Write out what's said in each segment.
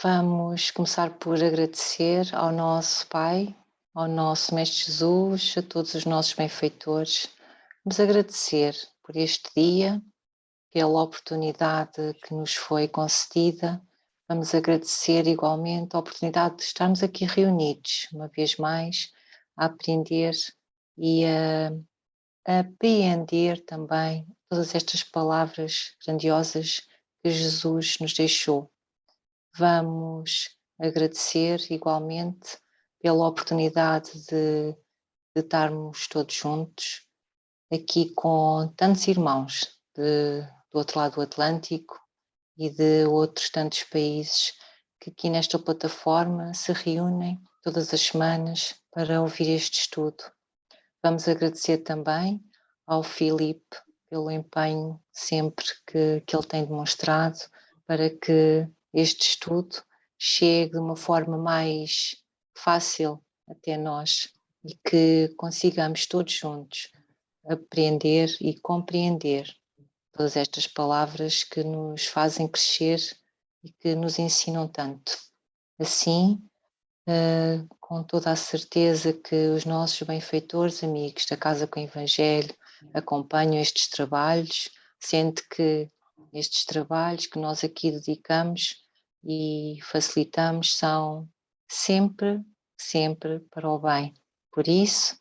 Vamos começar por agradecer ao nosso Pai, ao nosso Mestre Jesus, a todos os nossos benfeitores. Vamos agradecer por este dia, pela oportunidade que nos foi concedida. Vamos agradecer igualmente a oportunidade de estarmos aqui reunidos, uma vez mais, a aprender e a apreender também todas estas palavras grandiosas que Jesus nos deixou. Vamos agradecer igualmente pela oportunidade de estarmos todos juntos aqui com tantos irmãos do outro lado do Atlântico e de outros tantos países que aqui nesta plataforma se reúnem todas as semanas para ouvir este estudo. Vamos agradecer também ao Filipe pelo empenho sempre que ele tem demonstrado para que este estudo chegue de uma forma mais fácil até nós e que consigamos todos juntos aprender e compreender todas estas palavras que nos fazem crescer e que nos ensinam tanto. Assim, com toda a certeza que os nossos benfeitores, amigos da Casa com o Evangelho, acompanham estes trabalhos, sendo que estes trabalhos que nós aqui dedicamos e facilitamos são sempre para o bem. Por isso,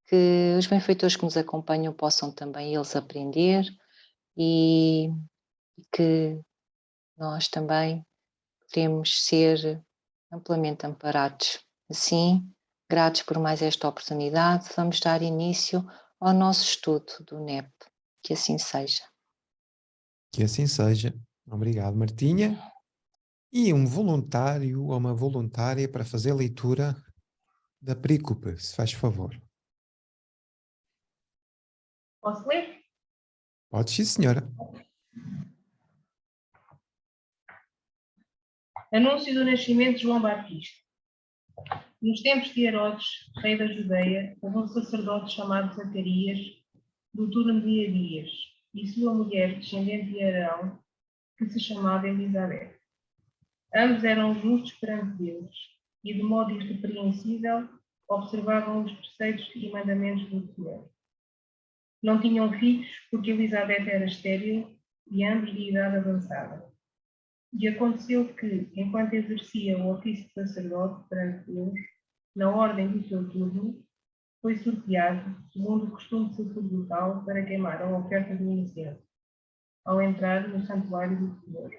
que os benfeitores que nos acompanham possam também eles aprender e que nós também podemos ser amplamente amparados. Assim, gratos por mais esta oportunidade, vamos dar início ao nosso estudo do NEP. Que assim seja. Que assim seja. Obrigado, Martinha. E um voluntário ou uma voluntária para fazer a leitura da perícope, se faz favor. Posso ler? Pode sim, senhora. Anúncio do nascimento de João Batista. Nos tempos de Herodes, rei da Judeia, houve um sacerdote chamado Zacarias, do turno de Abias, e sua mulher, descendente de Arão, que se chamava Elizabeth. Ambos eram justos perante Deus, e de modo irrepreensível observavam os preceitos e mandamentos do Senhor. Não tinham filhos, porque Elizabeth era estéril e ambos de idade avançada. E aconteceu que, enquanto exercia o ofício de sacerdote perante Deus, na ordem do seu turno, foi sorteado, segundo o costume sacerdotal, para queimar a oferta do incenso, ao entrar no santuário do Senhor.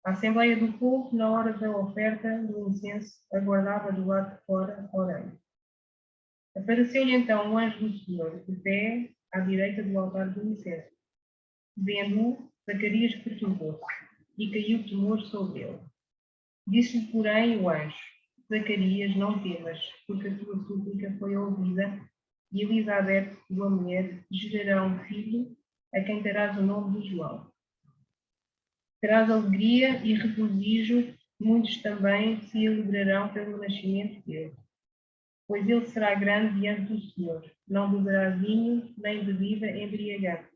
A Assembleia do Povo, na hora da oferta do incenso, aguardava do lado de fora, orando. Apareceu-lhe então um anjo do Senhor, de pé, à direita do altar do incenso. Vendo-o, Zacarias perturbou-se, e caiu temor sobre ele. Disse-lhe, porém, o anjo: Zacarias, não temas, porque a tua súplica foi ouvida, e Elizabeth, tua mulher, gerará um filho, a quem darás o nome de João. Terás alegria e regozijo, muitos também se alegrarão pelo nascimento dele. Pois ele será grande diante do Senhor, não beberá vinho, nem bebida embriagante,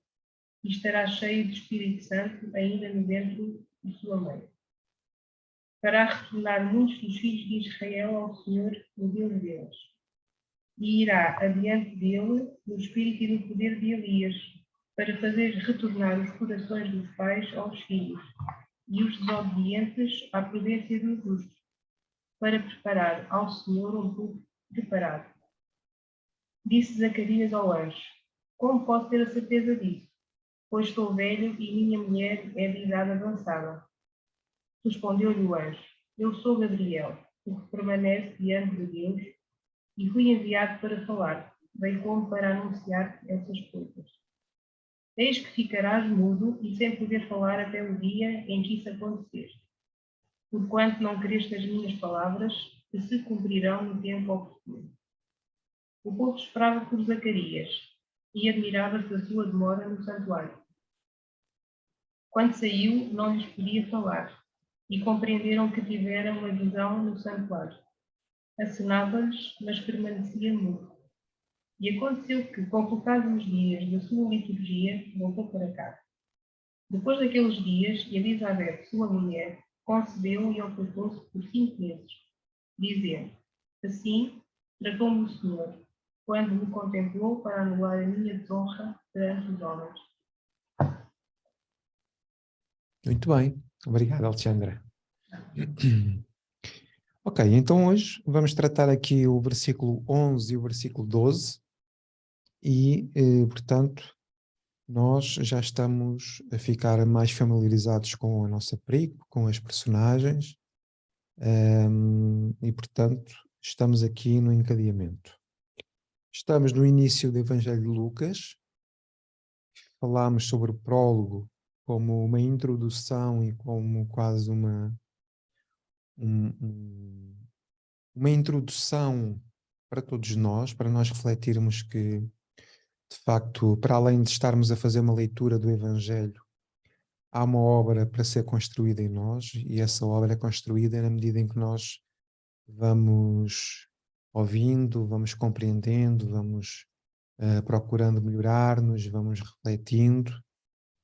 e estará cheio do Espírito Santo ainda no ventre de sua mãe. Fará retornar muitos dos filhos de Israel ao Senhor, o Deus deles. E irá adiante dele no espírito e no poder de Elias, para fazer retornar os corações dos pais aos filhos, e os desobedientes à prudência dos justos, para preparar ao Senhor um povo preparado. Disse Zacarias ao anjo: Como posso ter a certeza disso? Pois estou velho e minha mulher é de idade avançada. Respondeu-lhe o anjo: Eu sou Gabriel, o que permanece diante de Deus, e fui enviado para falar, bem como para anunciar essas coisas. Eis que ficarás mudo e sem poder falar até o dia em que isso acontecer, porquanto não creste as minhas palavras, que se cumprirão no tempo oportuno. O povo esperava por Zacarias e admirava-se da sua demora no santuário. Quando saiu, não lhes podia falar, e compreenderam que tivera uma visão no santuário. Acenava-lhes, mas permanecia mudo. E aconteceu que, completados os dias da sua liturgia, voltou para casa. Depois daqueles dias, Elizabeth, sua mulher, concebeu e ocultou-se por 5 meses, dizendo: Assim tratou-me o Senhor, quando me contemplou para anular a minha desonra perante os homens. Muito bem. Obrigado, Alexandra. Ok, então hoje vamos tratar aqui o versículo 11 e o versículo 12 e, portanto, nós já estamos a ficar mais familiarizados com a nossa perico, com as personagens, e, portanto, estamos aqui no encadeamento. Estamos no início do Evangelho de Lucas, falámos sobre o prólogo como uma introdução e como quase uma introdução para todos nós, para nós refletirmos que, de facto, para além de estarmos a fazer uma leitura do Evangelho, há uma obra para ser construída em nós, e essa obra é construída na medida em que nós vamos ouvindo, vamos compreendendo, vamos procurando melhorar-nos, vamos refletindo,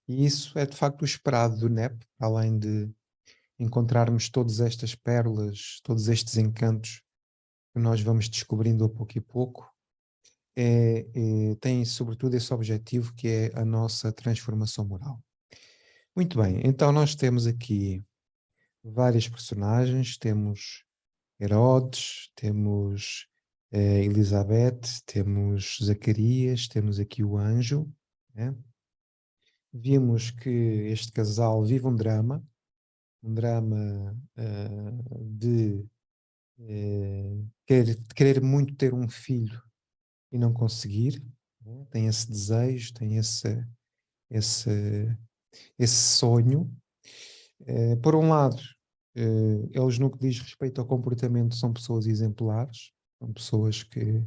e isso é de facto o esperado do NEP, além de encontrarmos todas estas pérolas, todos estes encantos que nós vamos descobrindo a pouco e pouco, tem sobretudo esse objetivo que é a nossa transformação moral. Muito bem, então nós temos aqui várias personagens, temos Herodes, temos Elizabeth, temos Zacarias, temos aqui o anjo, né? Vimos que este casal vive um drama de querer muito ter um filho e não conseguir, né? Tem esse desejo, tem esse sonho. Por um lado, eles no que diz respeito ao comportamento são pessoas exemplares, são pessoas que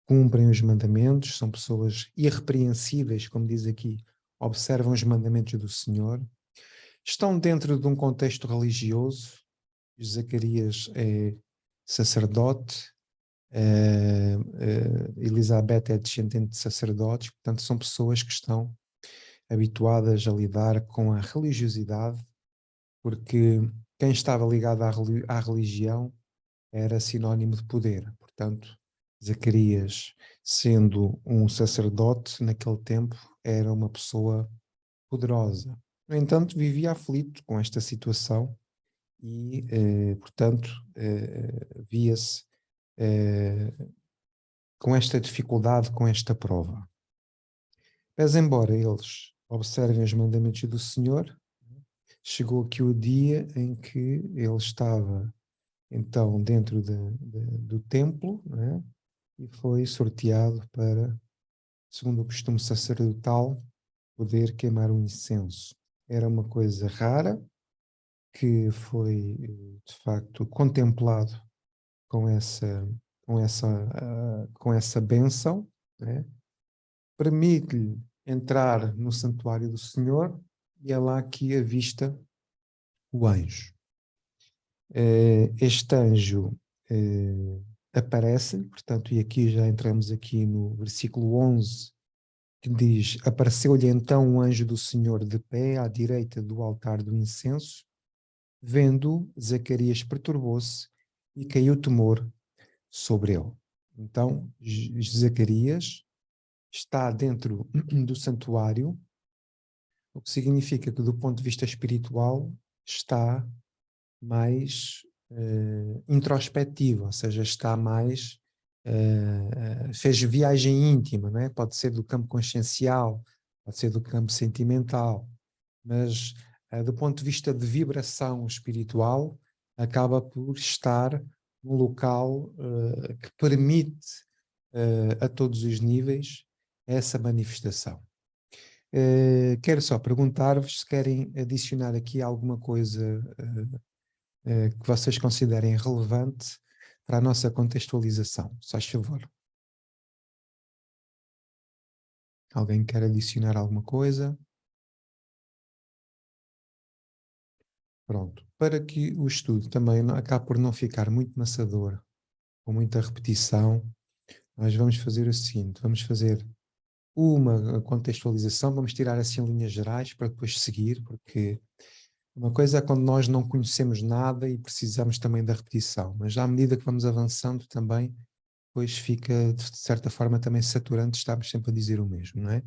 cumprem os mandamentos, são pessoas irrepreensíveis, como diz aqui, observam os mandamentos do Senhor, estão dentro de um contexto religioso. Zacarias é sacerdote, Elizabeth é descendente de sacerdotes, portanto são pessoas que estão habituadas a lidar com a religiosidade, porque quem estava ligado à religião era sinónimo de poder. Portanto, Zacarias, sendo um sacerdote naquele tempo, era uma pessoa poderosa. No entanto, vivia aflito com esta situação e, portanto, via-se com esta dificuldade, com esta prova. Mas embora eles observem os mandamentos do Senhor, chegou aqui o dia em que ele estava então dentro do templo, né? E foi sorteado para, segundo o costume sacerdotal, poder queimar um incenso. Era uma coisa rara que foi de facto contemplado com essa bênção, né? Permite-lhe entrar no santuário do Senhor e é lá que avista o anjo. Este anjo aparece, portanto, e aqui já entramos aqui no versículo 11, que diz: apareceu-lhe então um anjo do Senhor de pé à direita do altar do incenso. Vendo, Zacarias perturbou-se e caiu temor sobre ele. Então, Zacarias está dentro do santuário, o que significa que, do ponto de vista espiritual, está mais introspectivo, ou seja, está mais fez viagem íntima, não é? Pode ser do campo consciencial, pode ser do campo sentimental, mas do ponto de vista de vibração espiritual, acaba por estar num local que permite a todos os níveis essa manifestação. Quero só perguntar-vos se querem adicionar aqui alguma coisa que vocês considerem relevante para a nossa contextualização. Se faz favor. Alguém quer adicionar alguma coisa? Pronto. Para que o estudo também acabe por não ficar muito maçador, com muita repetição, nós vamos fazer o seguinte: vamos fazer uma contextualização, vamos tirar assim linhas gerais para depois seguir, porque uma coisa é quando nós não conhecemos nada e precisamos também da repetição, mas à medida que vamos avançando também, depois fica de certa forma também saturante, estamos sempre a dizer o mesmo, não é?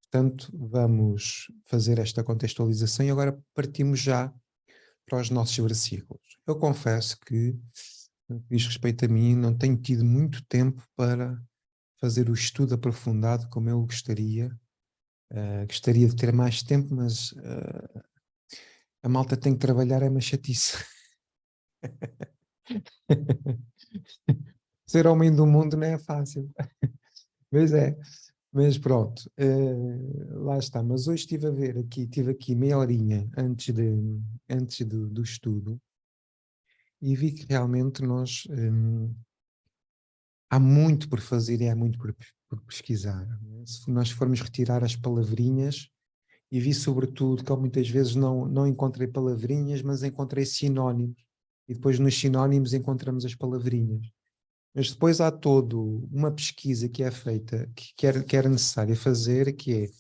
Portanto, vamos fazer esta contextualização e agora partimos já para os nossos versículos. Eu confesso que, no que diz respeito a mim, não tenho tido muito tempo para fazer o estudo aprofundado como eu gostaria. Gostaria de ter mais tempo, mas a malta tem que trabalhar, é uma chatice. Ser homem do mundo não é fácil. Mas é. Mas pronto, lá está. Mas hoje estive a ver aqui, tive aqui meia horinha antes do estudo e vi que realmente há muito por fazer e há muito por pesquisar. Se nós formos retirar as palavrinhas, e vi sobretudo que eu muitas vezes não encontrei palavrinhas, mas encontrei sinónimos. E depois nos sinónimos encontramos as palavrinhas. Mas depois há todo uma pesquisa que é feita, que era necessária fazer, que é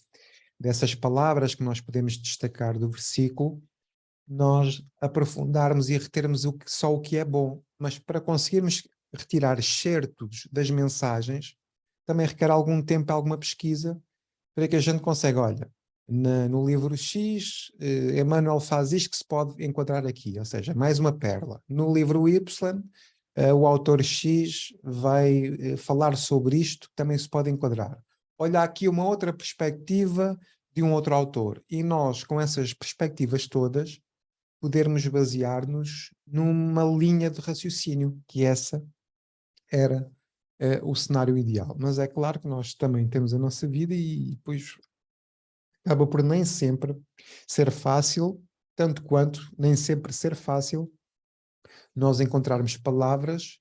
dessas palavras que nós podemos destacar do versículo, nós aprofundarmos e retermos só o que é bom. Mas para conseguirmos retirar excertos das mensagens, também requer algum tempo, alguma pesquisa, para que a gente consiga, olha, no livro X, Emmanuel faz isto que se pode encontrar aqui, ou seja, mais uma pérola. No livro Y, o autor X vai falar sobre isto que também se pode enquadrar. Olha aqui uma outra perspectiva de um outro autor. E nós, com essas perspectivas todas, podermos basear-nos numa linha de raciocínio, que essa era o cenário ideal. Mas é claro que nós também temos a nossa vida e depois acaba por nem sempre ser fácil, tanto quanto nem sempre ser fácil nós encontrarmos palavras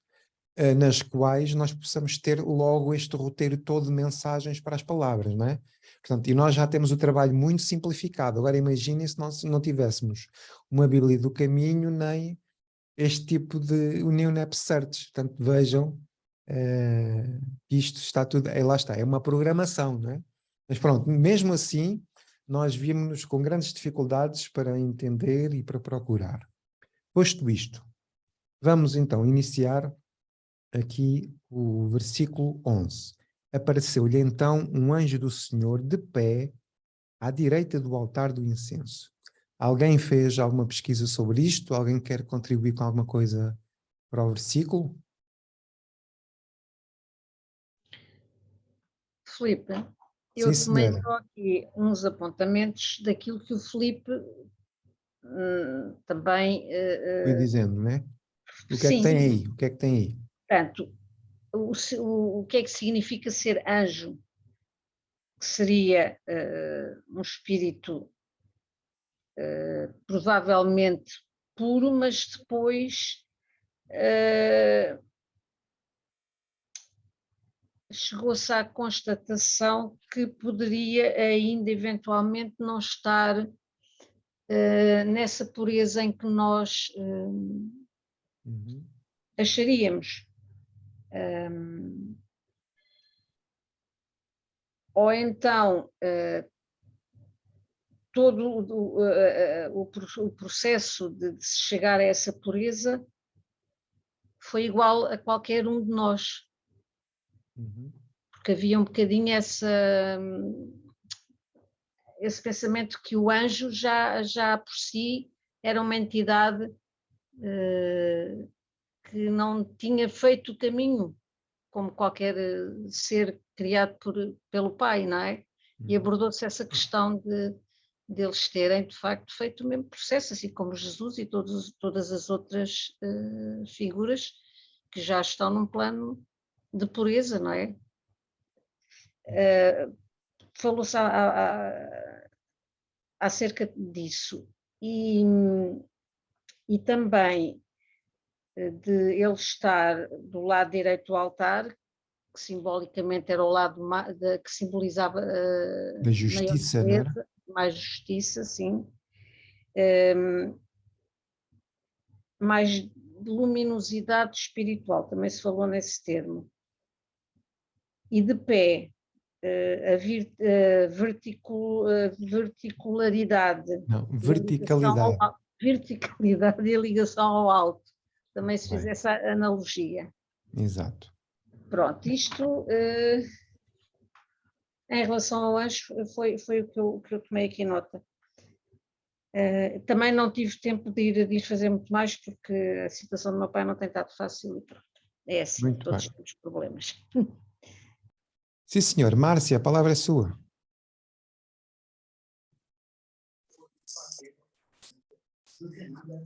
nas quais nós possamos ter logo este roteiro todo de mensagens para as palavras, não é? Portanto, e nós já temos o trabalho muito simplificado. Agora imaginem se nós não tivéssemos uma Bíblia do caminho, nem este tipo de Unionep Search. Portanto, vejam que isto está tudo, lá está, é uma programação, não é? Mas pronto, mesmo assim, nós vimos-nos com grandes dificuldades para entender e para procurar. Posto isto, vamos então iniciar aqui o versículo 11. Apareceu-lhe então um anjo do Senhor de pé à direita do altar do incenso. Alguém fez alguma pesquisa sobre isto? Alguém quer contribuir com alguma coisa para o versículo? Filipe, Sim, eu tomei senhora. só aqui uns apontamentos daquilo que o Filipe também. Fui dizendo, né? O que é que tem Sim, aí? O que é que tem aí? portanto, o que é que significa ser anjo? Que seria um espírito provavelmente puro, mas depois chegou-se à constatação que poderia ainda eventualmente não estar nessa pureza em que nós acharíamos. Ou então todo o processo de se chegar a essa pureza foi igual a qualquer um de nós, porque havia um bocadinho esse pensamento que o anjo já por si era uma entidade que não tinha feito o caminho como qualquer ser criado pelo Pai, não é? E abordou-se essa questão deles terem, de facto, feito o mesmo processo, assim como Jesus e todas as outras figuras que já estão num plano de pureza, não é? Falou-se acerca disso. E também de ele estar do lado direito do altar, que simbolicamente era o lado que simbolizava Da maior justiça, não era? pureza, mais justiça, sim, mais luminosidade espiritual, também se falou nesse termo. E de pé, verticularidade. Não, E a ligação verticalidade. verticalidade e a ligação ao alto. Também se Bem. fizesse a analogia. Exato. Pronto, isto em relação ao anjo foi o que eu tomei aqui nota. Também não tive tempo de ir fazer muito mais porque a situação do meu pai não tem estado fácil e pronto. É assim, Muito todos bem. temos problemas. Sim, senhor. Márcia, a palavra é sua.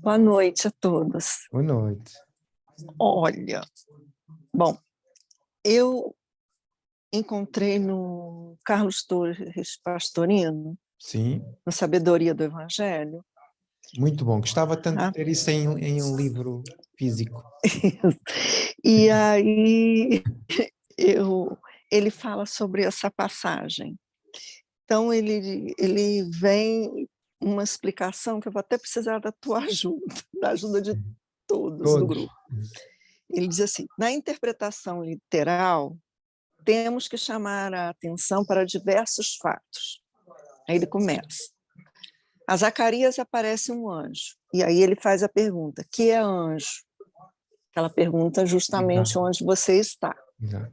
Boa noite a todos. Boa noite. Olha, bom, eu encontrei no Carlos Torres Pastorino, Sim, na Sabedoria do Evangelho, muito bom. Gostava tanto de Ah. ter isso em um livro físico. e aí ele fala sobre essa passagem. Então, ele vem uma explicação que eu vou até precisar da tua ajuda, da ajuda de todos do Todos. grupo. Ele diz assim, na interpretação literal, temos que chamar a atenção para diversos fatos. Aí ele começa. A Zacarias aparece um anjo, e aí ele faz a pergunta, que é anjo? Aquela pergunta justamente Exato. onde você está, Exato.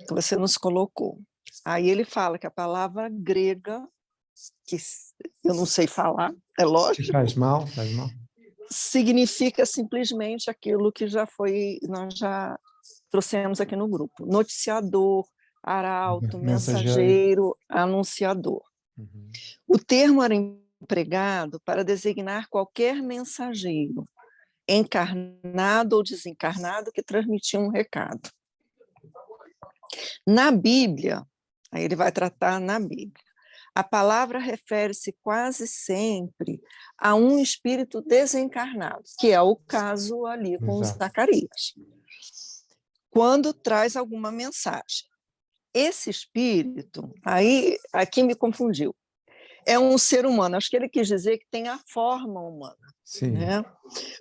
que você nos colocou. Aí ele fala que a palavra grega, que eu não sei falar, é lógico, Faz mal, faz mal. significa simplesmente aquilo que nós já trouxemos aqui no grupo. Noticiador, arauto, mensageiro, anunciador. Uhum. O termo era empregado para designar qualquer mensageiro, encarnado ou desencarnado, que transmitia um recado. Na Bíblia, aí ele vai tratar na Bíblia, a palavra refere-se quase sempre a um espírito desencarnado, que é o caso ali com Exato. Zacarias, quando traz alguma mensagem. Esse espírito, aí aqui me confundiu, é um ser humano, acho que ele quis dizer que tem a forma humana, Sim. né?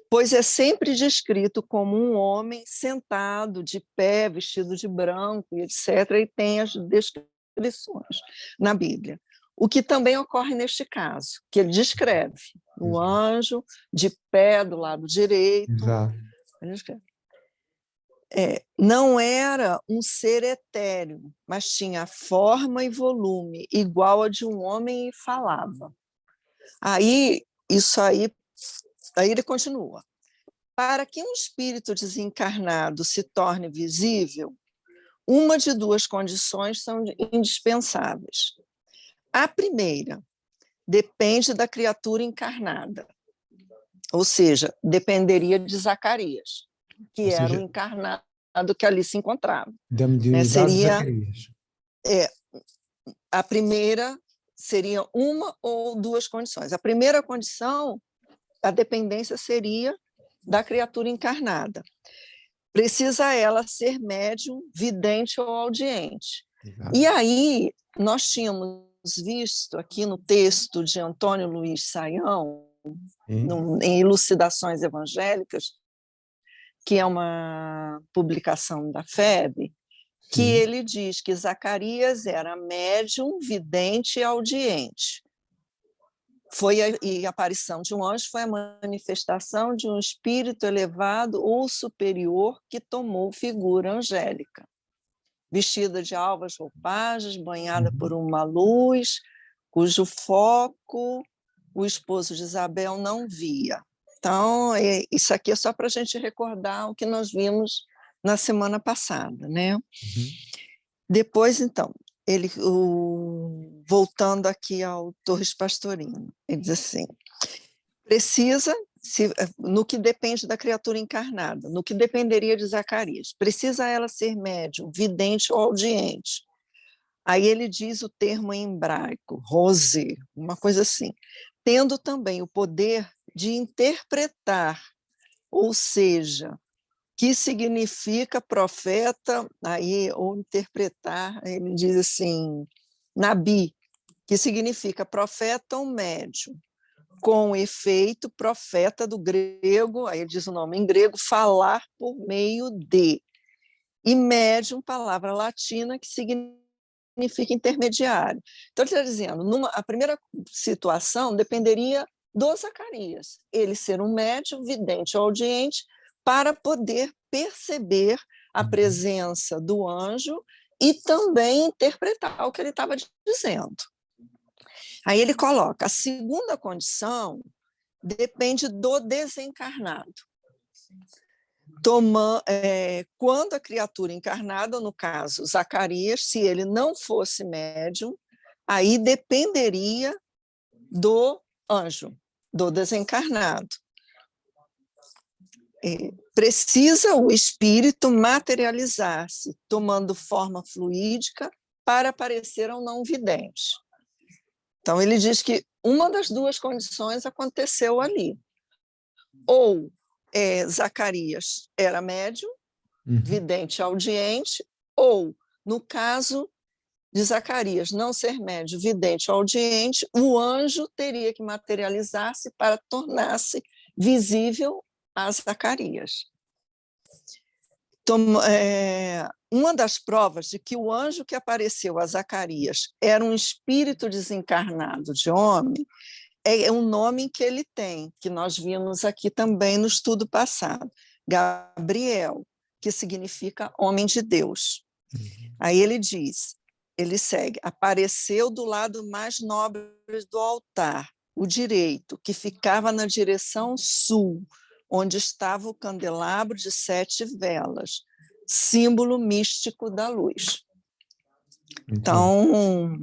Pois é sempre descrito como um homem sentado, de pé, vestido de branco, etc., e tem as descrições na Bíblia. O que também ocorre neste caso, que ele descreve o anjo de pé do lado direito. Exato. Ele descreve. Não era um ser etéreo, mas tinha forma e volume igual a de um homem e falava. Aí ele continua. Para que um espírito desencarnado se torne visível, uma de duas condições são indispensáveis. A primeira depende da criatura encarnada, ou seja, dependeria de Zacarias, que era o encarnado que ali se encontrava. Da mediunidade de Seria, Zacarias. a primeira seria uma ou duas condições. A primeira condição, a dependência seria da criatura encarnada. Precisa ela ser médium, vidente ou audiente. Exato. E aí, nós tínhamos visto aqui no texto de Antônio Luiz Saião, em Elucidações Evangélicas, que é uma publicação da FEB, que ele diz que Zacarias era médium, vidente e audiente. E a aparição de um anjo foi a manifestação de um espírito elevado ou superior que tomou figura angélica, vestida de alvas roupagens, banhada por uma luz, cujo foco o esposo de Isabel não via. Então, isso aqui é só para a gente recordar o que nós vimos na semana passada, né? Uhum. Depois, então, voltando aqui ao Torres Pastorino, ele diz assim, no que depende da criatura encarnada, no que dependeria de Zacarias, precisa ela ser médium, vidente ou audiente. Aí ele diz o termo em hebraico, rosé, uma coisa assim, tendo também o poder de interpretar, ou seja, que significa profeta, aí, ou interpretar, ele diz assim, nabi, que significa profeta ou médium, com efeito, profeta do grego, aí ele diz o nome em grego, falar por meio de, e médium, palavra latina, que significa significa intermediário. Então, ele está dizendo, a primeira situação dependeria do Zacarias, ele ser um médium, vidente ou audiente, para poder perceber a presença do anjo e também interpretar o que ele estava dizendo. Aí ele coloca, a segunda condição depende do desencarnado. Quando a criatura encarnada, no caso Zacarias, se ele não fosse médium, aí dependeria do anjo, do desencarnado. Precisa o espírito materializar-se, tomando forma fluídica para aparecer ao não vidente. Então, ele diz que uma das duas condições aconteceu ali. Ou Zacarias era médium, vidente audiente, ou, no caso de Zacarias não ser médium, vidente ou audiente, o anjo teria que materializar-se para tornar-se visível a Zacarias. Uma das provas de que o anjo que apareceu a Zacarias era um espírito desencarnado de homem é um nome que ele tem, que nós vimos aqui também no estudo passado, Gabriel, que significa homem de Deus. Aí ele segue, apareceu do lado mais nobre do altar, o direito, que ficava na direção sul, onde estava o candelabro de 7 velas, símbolo místico da luz. Então,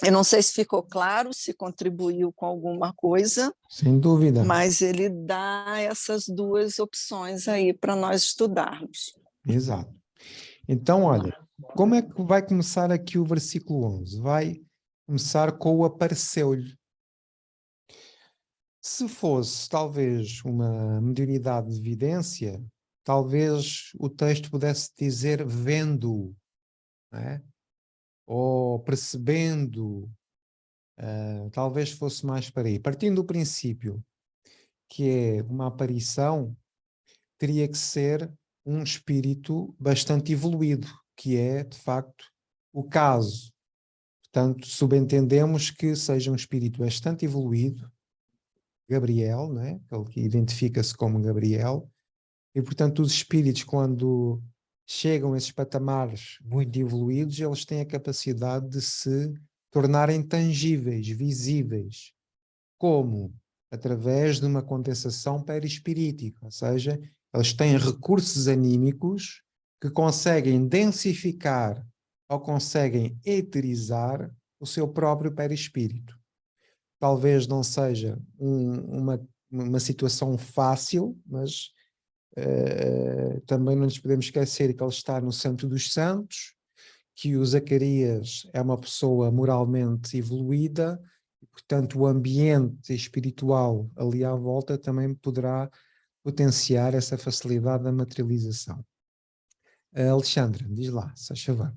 eu não sei se ficou claro, se contribuiu com alguma coisa. Sem dúvida. Mas ele dá essas duas opções aí para nós estudarmos. Exato. Então, olha, como é que vai começar aqui o versículo 11? Vai começar com o apareceu-lhe. Se fosse, talvez, uma mediunidade de vidência, talvez o texto pudesse dizer vendo, não é? Ou percebendo, talvez fosse mais para aí. Partindo do princípio que é uma aparição, teria que ser um espírito bastante evoluído, que é, de facto, o caso. Portanto, subentendemos que seja um espírito bastante evoluído, Gabriel, né? Ele que identifica-se como Gabriel, e, portanto, os espíritos, quando chegam a esses patamares muito evoluídos, eles têm a capacidade de se tornarem tangíveis, visíveis. Como? Através de uma condensação perispirítica, ou seja, eles têm recursos anímicos que conseguem densificar ou conseguem eterizar o seu próprio perispírito. Talvez não seja uma situação fácil, mas também não nos podemos esquecer que ele está no Santo dos Santos, que o Zacarias é uma pessoa moralmente evoluída, e, portanto, o ambiente espiritual ali à volta também poderá potenciar essa facilidade da materialização. Alexandra, diz lá, se faz favor.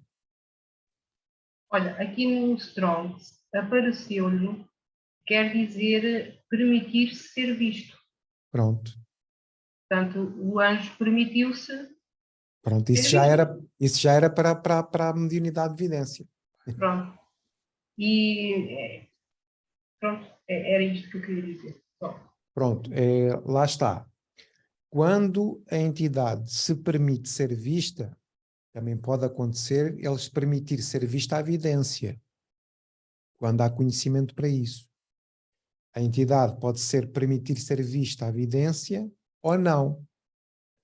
Olha, aqui no Strong, apareceu-lhe, quer dizer permitir-se ser visto. Pronto. Portanto, o anjo permitiu-se. Pronto, isso já era para a mediunidade de vidência. Pronto. E pronto, era isto que eu queria dizer. Pronto, lá está. Quando a entidade se permite ser vista, também pode acontecer ele se permitir ser vista à vidência, quando há conhecimento para isso. A entidade pode permitir ser vista à vidência ou não.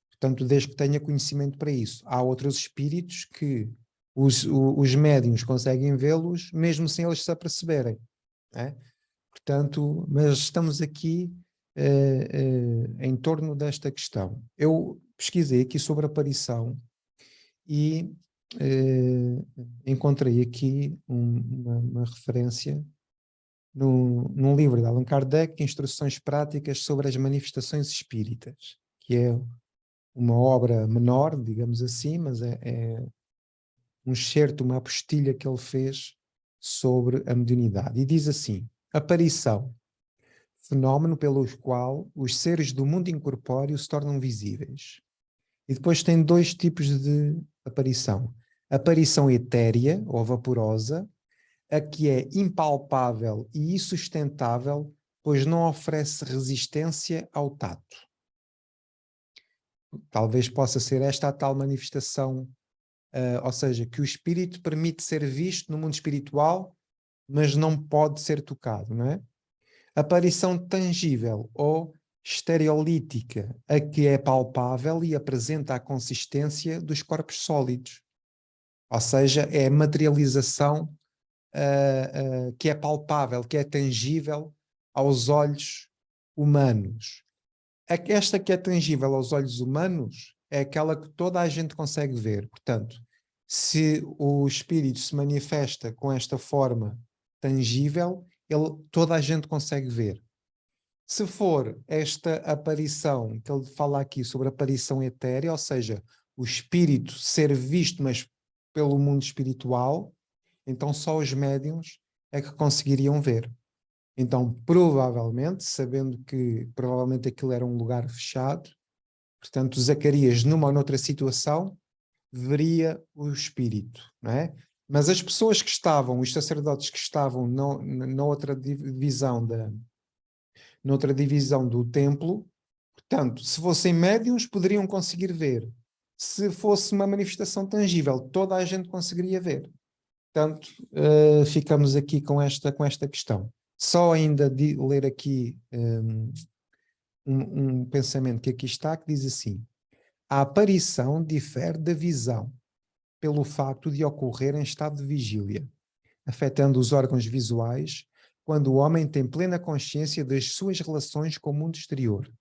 Portanto, desde que tenha conhecimento para isso. Há outros espíritos que os médiuns conseguem vê-los mesmo sem eles se aperceberem. Né? Portanto, mas estamos aqui em torno desta questão. Eu pesquisei aqui sobre a aparição e encontrei aqui uma referência num livro de Allan Kardec, Instruções Práticas sobre as Manifestações Espíritas, que é uma obra menor, digamos assim, mas é um excerto, uma apostilha que ele fez sobre a mediunidade. E diz assim: aparição, fenómeno pelo qual os seres do mundo incorpóreo se tornam visíveis. E depois tem 2 tipos de aparição: aparição etérea ou vaporosa, a que é impalpável e insustentável, pois não oferece resistência ao tato. Talvez possa ser esta a tal manifestação, ou seja, que o espírito permite ser visto no mundo espiritual, mas não pode ser tocado, não é? Aparição tangível ou estereolítica, a que é palpável e apresenta a consistência dos corpos sólidos. Ou seja, é a materialização que é palpável, que é tangível aos olhos humanos. Esta que é tangível aos olhos humanos é aquela que toda a gente consegue ver. Portanto, se o espírito se manifesta com esta forma tangível, toda a gente consegue ver. Se for esta aparição, que ele fala aqui sobre a aparição etérea, ou seja, o espírito ser visto, mas pelo mundo espiritual, então só os médiuns é que conseguiriam ver. Então, provavelmente, sabendo que provavelmente aquilo era um lugar fechado, portanto, Zacarias, numa ou noutra situação, veria o espírito, não é? Mas as pessoas que estavam, os sacerdotes que estavam noutra divisão do templo, portanto, se fossem médiuns, poderiam conseguir ver. Se fosse uma manifestação tangível, toda a gente conseguiria ver. Portanto, ficamos aqui com esta questão. Só ainda de ler aqui um pensamento que aqui está, que diz assim: a aparição difere da visão pelo facto de ocorrer em estado de vigília, afetando os órgãos visuais, quando o homem tem plena consciência das suas relações com o mundo exterior.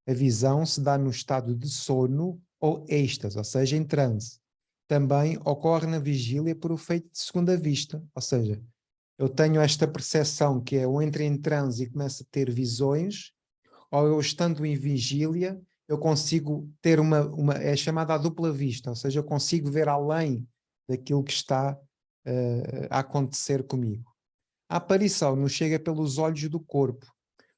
A visão se dá no estado de sono ou êxtase, ou seja, em transe. Também ocorre na vigília por efeito de segunda vista, ou seja, eu tenho esta percepção que é eu entro em transe e começo a ter visões, ou eu estando em vigília, eu consigo ter é chamada a dupla vista, ou seja, eu consigo ver além daquilo que está a acontecer comigo. A aparição nos chega pelos olhos do corpo,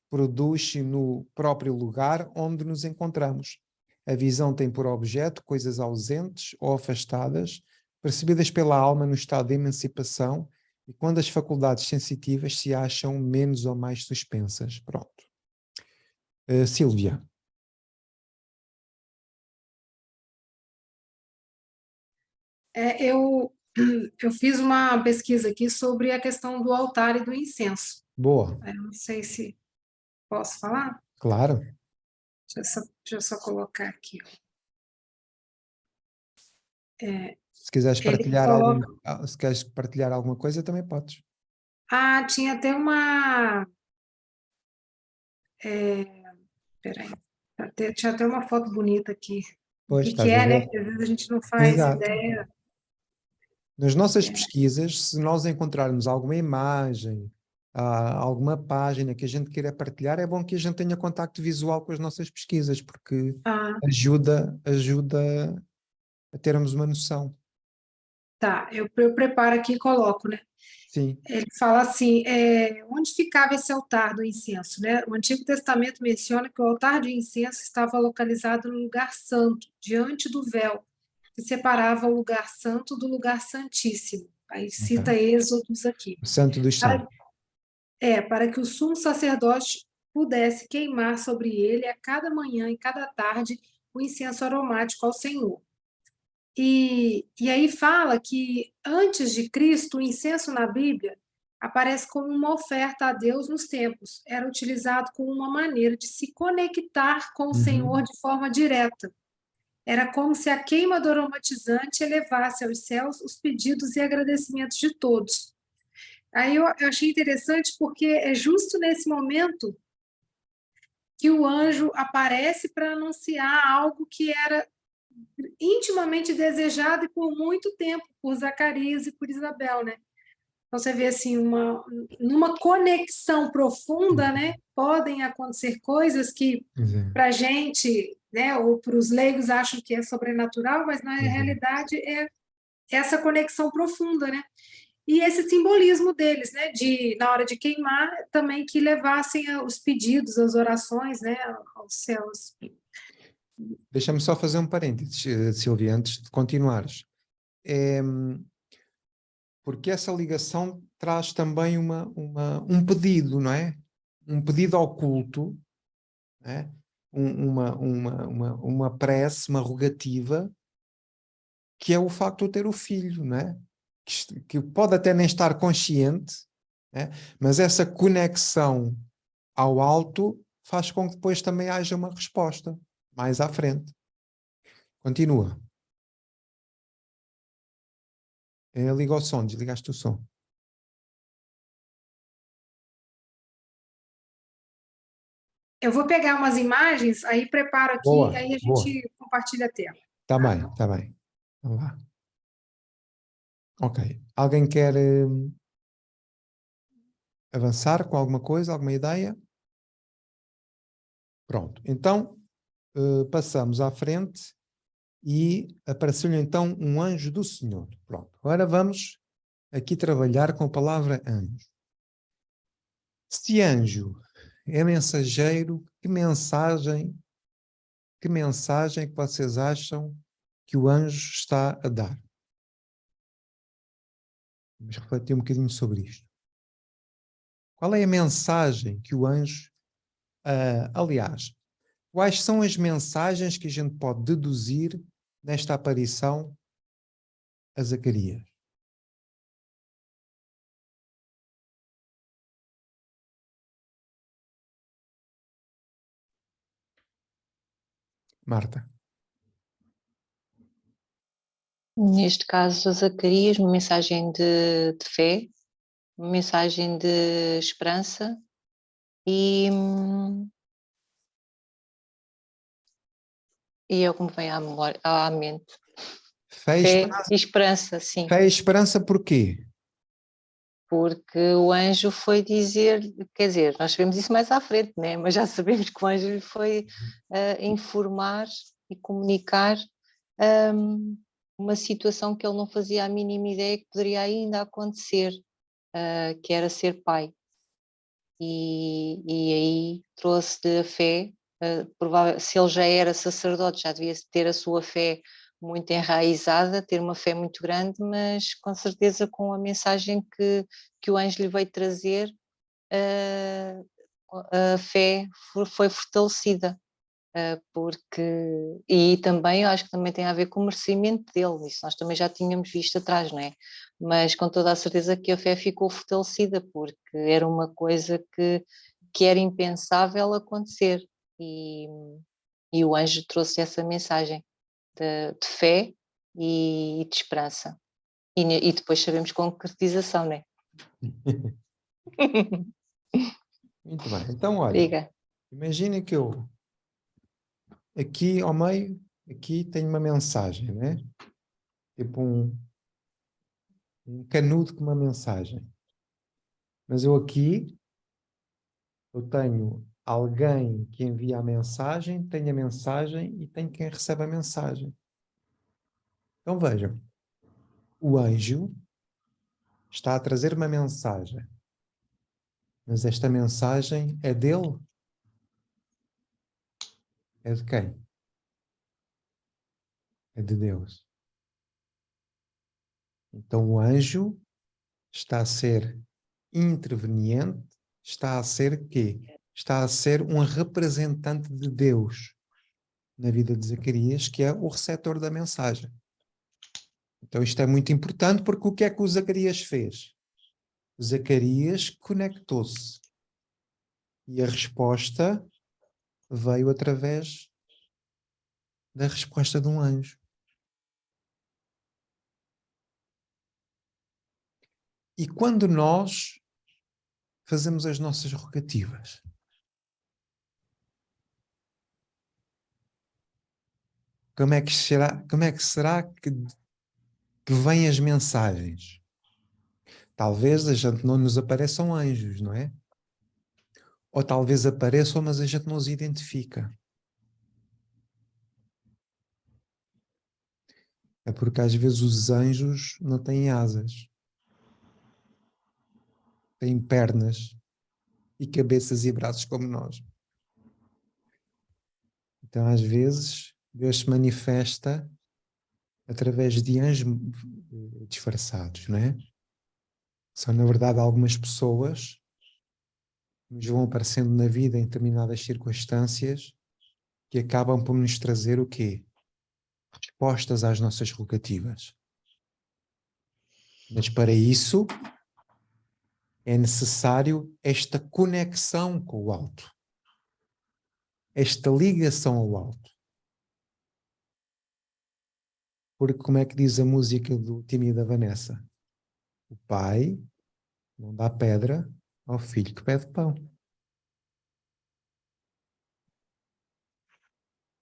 produz-se no próprio lugar onde nos encontramos. A visão tem por objeto coisas ausentes ou afastadas, percebidas pela alma no estado de emancipação e quando as faculdades sensitivas se acham menos ou mais suspensas. Pronto. Sílvia. Eu fiz uma pesquisa aqui sobre a questão do altar e do incenso. Boa. Eu não sei se posso falar. Claro. Deixa eu só colocar aqui. Se quiseres partilhar coloca... se queres partilhar alguma coisa, também podes. Tinha até uma... Peraí. Tinha até uma foto bonita aqui. Pois, O que estás a é, né? ver? Porque às vezes a gente não faz Exato. ideia. Nas nossas pesquisas, se nós encontrarmos alguma imagem, alguma página que a gente queira partilhar, é bom que a gente tenha contacto visual com as nossas pesquisas, porque ajuda a termos uma noção. Tá, eu preparo aqui e coloco, né? Sim. Ele fala assim, onde ficava esse altar do incenso, né? O Antigo Testamento menciona que o altar de incenso estava localizado no lugar santo, diante do véu, que separava o lugar santo do lugar santíssimo. Aí cita Êxodos aqui. O santo dos santos. Para que o sumo sacerdote pudesse queimar sobre ele a cada manhã e cada tarde o incenso aromático ao Senhor. E aí fala que antes de Cristo, o incenso na Bíblia aparece como uma oferta a Deus nos templos. Era utilizado como uma maneira de se conectar com o Senhor de forma direta. Era como se a queima do aromatizante elevasse aos céus os pedidos e agradecimentos de todos. Aí eu achei interessante porque é justo nesse momento que o anjo aparece para anunciar algo que era intimamente desejado e por muito tempo por Zacarias e por Isabel, né? Então você vê assim numa conexão profunda, né? Podem acontecer coisas que para a gente, né? Ou para os leigos acham que é sobrenatural, mas na realidade é essa conexão profunda, né? E esse simbolismo deles, né? De na hora de queimar também que levassem os pedidos, as orações, né? Aos céus. Deixa-me só fazer um parênteses, Silvia, antes de continuares. porque essa ligação traz também um pedido, não é? Um pedido oculto, não é? Uma prece, uma rogativa, que é o facto de ter o filho, não é? Que pode até nem estar consciente, não é? Mas essa conexão ao alto faz com que depois também haja uma resposta mais à frente. Continua. Liga o som, desligaste o som. Eu vou pegar umas imagens, aí preparo aqui, Boa, aí a boa. gente compartilha a tela. Tá bem, tá bem. Vamos lá. Ok. Alguém quer avançar com alguma coisa, alguma ideia? Pronto. Então, passamos à frente e apareceu-lhe então um anjo do Senhor. Pronto. Agora vamos aqui trabalhar com a palavra anjo. Se anjo é mensageiro, que mensagem que vocês acham que o anjo está a dar? Vamos refletir um bocadinho sobre isto. Qual é a mensagem que o anjo... aliás, quais são as mensagens que a gente pode deduzir nesta aparição a Zacarias? Marta. Neste caso, a Zacarias, uma mensagem de fé, uma mensagem de esperança e é o que me vem à mente. Fé E esperança, sim. Fé e esperança porquê? Porque o anjo foi dizer, quer dizer, nós sabemos isso mais à frente, né? Mas já sabemos que o anjo lhe foi informar e comunicar uma situação que ele não fazia a mínima ideia que poderia ainda acontecer, que era ser pai. E aí trouxe-lhe a fé, se ele já era sacerdote, já devia ter a sua fé muito enraizada, ter uma fé muito grande, mas com certeza com a mensagem que o anjo lhe veio trazer, a fé foi fortalecida. E também eu acho que também tem a ver com o merecimento dele, isso nós também já tínhamos visto atrás, não é? Mas com toda a certeza que a fé ficou fortalecida, porque era uma coisa que era impensável acontecer, e o anjo trouxe essa mensagem de fé e de esperança, e depois sabemos concretização, não é? Muito bem, então olha, Diga. imagina que eu aqui ao meio, aqui tenho uma mensagem, né? Tipo um canudo com uma mensagem. Mas eu aqui, eu tenho alguém que envia a mensagem, tenho a mensagem e tenho quem recebe a mensagem. Então vejam, o anjo está a trazer uma mensagem, mas esta mensagem é dele? É de quem? É de Deus. Então o anjo está a ser interveniente, está a ser quê? Está a ser um representante de Deus na vida de Zacarias, que é o receptor da mensagem. Então isto é muito importante, porque o que é que o Zacarias fez? O Zacarias conectou-se e a resposta veio através da resposta de um anjo. E quando nós fazemos as nossas rogativas, como é que será que vêm as mensagens? Talvez a gente não nos apareçam anjos, não é? Ou talvez apareçam, mas a gente não os identifica. É porque às vezes os anjos não têm asas. Têm pernas e cabeças e braços como nós. Então às vezes Deus se manifesta através de anjos disfarçados, não é? São, na verdade, algumas pessoas que nos vão aparecendo na vida em determinadas circunstâncias que acabam por nos trazer o quê? Respostas às nossas rogativas. Mas para isso é necessário esta conexão com o alto. Esta ligação ao alto. Porque como é que diz a música do Tim e da Vanessa? O pai não dá pedra ao filho que pede pão.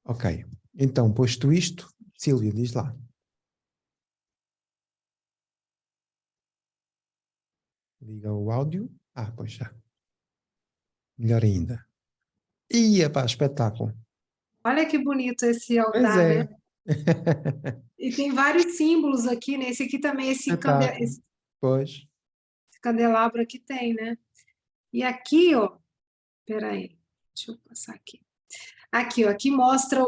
Ok. Então, posto isto, Sílvia, diz lá. Liga o áudio. Ah, pois já. Melhor ainda. Ia pá, espetáculo. Olha que bonito esse Pois altar, é. né? E tem vários símbolos aqui, né? Esse aqui também, Espetáculo. esse Pois. candelabro aqui tem, né? E aqui, ó, peraí, deixa eu passar aqui. Aqui, ó, aqui mostra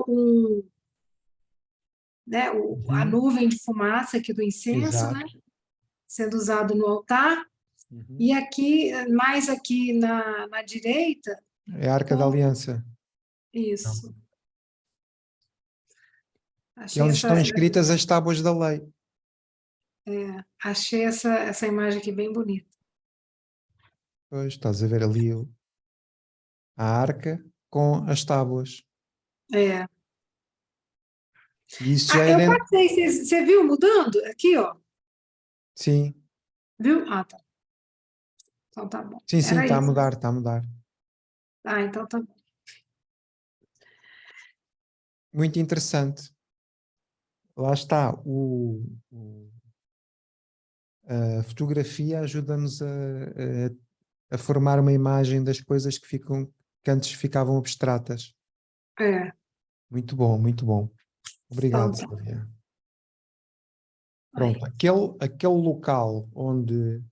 né, a nuvem de fumaça aqui do incenso, né? Exato. Sendo usado no altar. E aqui, mais aqui na direita, É a Arca da Aliança. isso. Que é Achei onde essa, estão escritas as tábuas da lei. achei essa imagem aqui bem bonita. Pois, estás a ver ali a arca com as tábuas. É. E isso já é Eu dentro. passei, você viu mudando? Aqui, ó. Sim, Viu? Ah, tá. Então tá bom. sim, Era está a isso. mudar, está a mudar. Ah, então tá bom. Muito interessante. Lá está, a fotografia ajuda-nos a formar uma imagem das coisas que antes ficavam abstratas. É. Muito bom, muito bom. Obrigado, Então tá. Silvia. Aí. Pronto, aquele local onde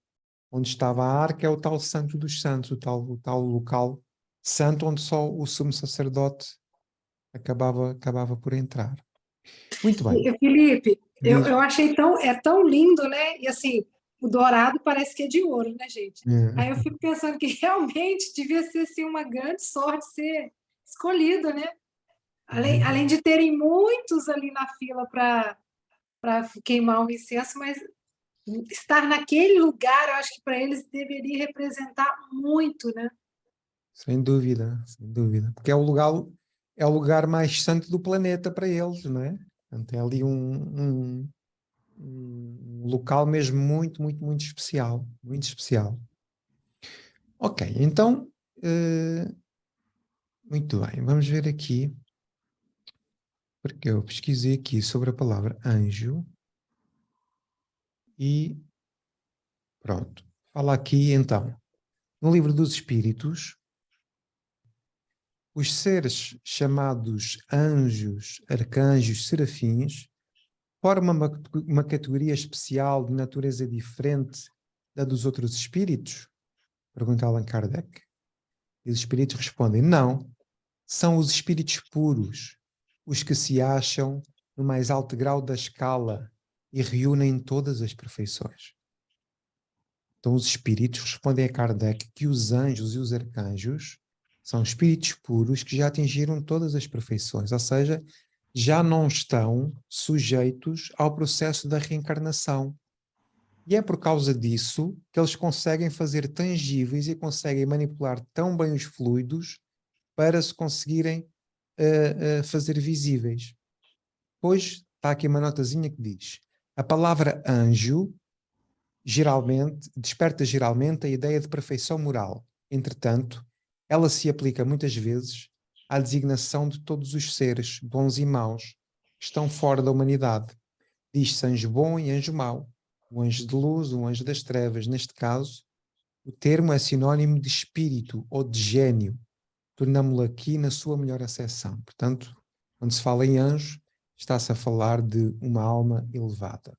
estava a arca é o tal Santo dos Santos, o tal local santo onde só o sumo sacerdote acabava por entrar. Muito bem. E, Felipe, Diz. eu achei tão lindo, né? E assim, o dourado parece que é de ouro, né, gente? Aí eu fico pensando que realmente devia ser assim, uma grande sorte ser escolhido, né? Além de terem muitos ali na fila para queimar o incenso, mas estar naquele lugar, eu acho que para eles deveria representar muito, né? Sem dúvida, sem dúvida. Porque é o lugar mais santo do planeta para eles, não é? Portanto, é ali um local mesmo muito, muito, muito especial. Muito especial. Ok, então, muito bem. Vamos ver aqui, porque eu pesquisei aqui sobre a palavra anjo e pronto. Fala aqui, então, no livro dos Espíritos, os seres chamados anjos, arcanjos, serafins, formam uma categoria especial de natureza diferente da dos outros espíritos? Pergunta Allan Kardec. E os espíritos respondem, não, são os espíritos puros, os que se acham no mais alto grau da escala e reúnem todas as perfeições. Então os espíritos respondem a Kardec que os anjos e os arcanjos são espíritos puros que já atingiram todas as perfeições, ou seja, já não estão sujeitos ao processo da reencarnação. E é por causa disso que eles conseguem fazer tangíveis e conseguem manipular tão bem os fluidos para se conseguirem fazer visíveis. Pois está aqui uma notazinha que diz: a palavra anjo desperta geralmente a ideia de perfeição moral. Entretanto, ela se aplica muitas vezes à designação de todos os seres, bons e maus, que estão fora da humanidade. Diz-se anjo bom e anjo mau, o anjo de luz, o anjo das trevas. Neste caso, o termo é sinónimo de espírito ou de gênio. Tornámo-lo aqui na sua melhor acessão. Portanto, quando se fala em anjo, está-se a falar de uma alma elevada.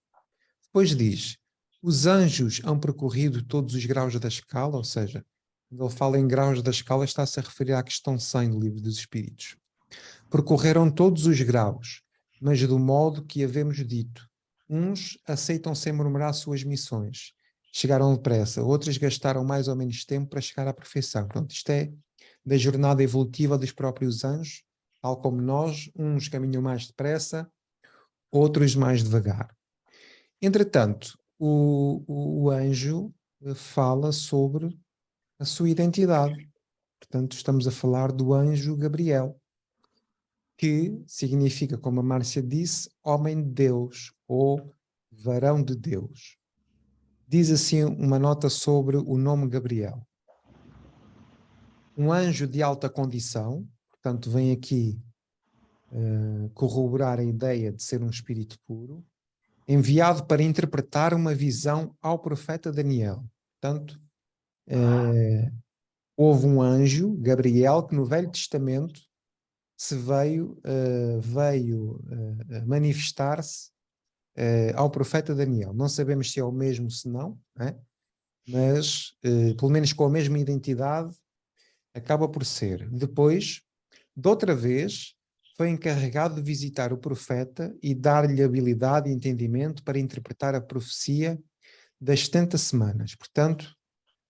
Depois diz, os anjos hão percorrido todos os graus da escala, ou seja, quando ele fala em graus da escala, está-se a referir à questão 100 do Livro dos Espíritos. Percorreram todos os graus, mas do modo que havemos dito. Uns aceitam sem murmurar suas missões. Chegaram depressa, outros gastaram mais ou menos tempo para chegar à perfeição. Pronto, isto é da jornada evolutiva dos próprios anjos, tal como nós, uns caminham mais depressa, outros mais devagar. Entretanto, o anjo fala sobre a sua identidade. Portanto, estamos a falar do anjo Gabriel, que significa, como a Márcia disse, homem de Deus ou varão de Deus. Diz assim uma nota sobre o nome Gabriel. Um anjo de alta condição, portanto vem aqui corroborar a ideia de ser um espírito puro, enviado para interpretar uma visão ao profeta Daniel. Portanto, houve um anjo, Gabriel, que no Velho Testamento se veio manifestar-se ao profeta Daniel. Não sabemos se é o mesmo, se não, mas pelo menos com a mesma identidade acaba por ser. Depois, de outra vez, foi encarregado de visitar o profeta e dar-lhe habilidade e entendimento para interpretar a profecia das 70 semanas. Portanto,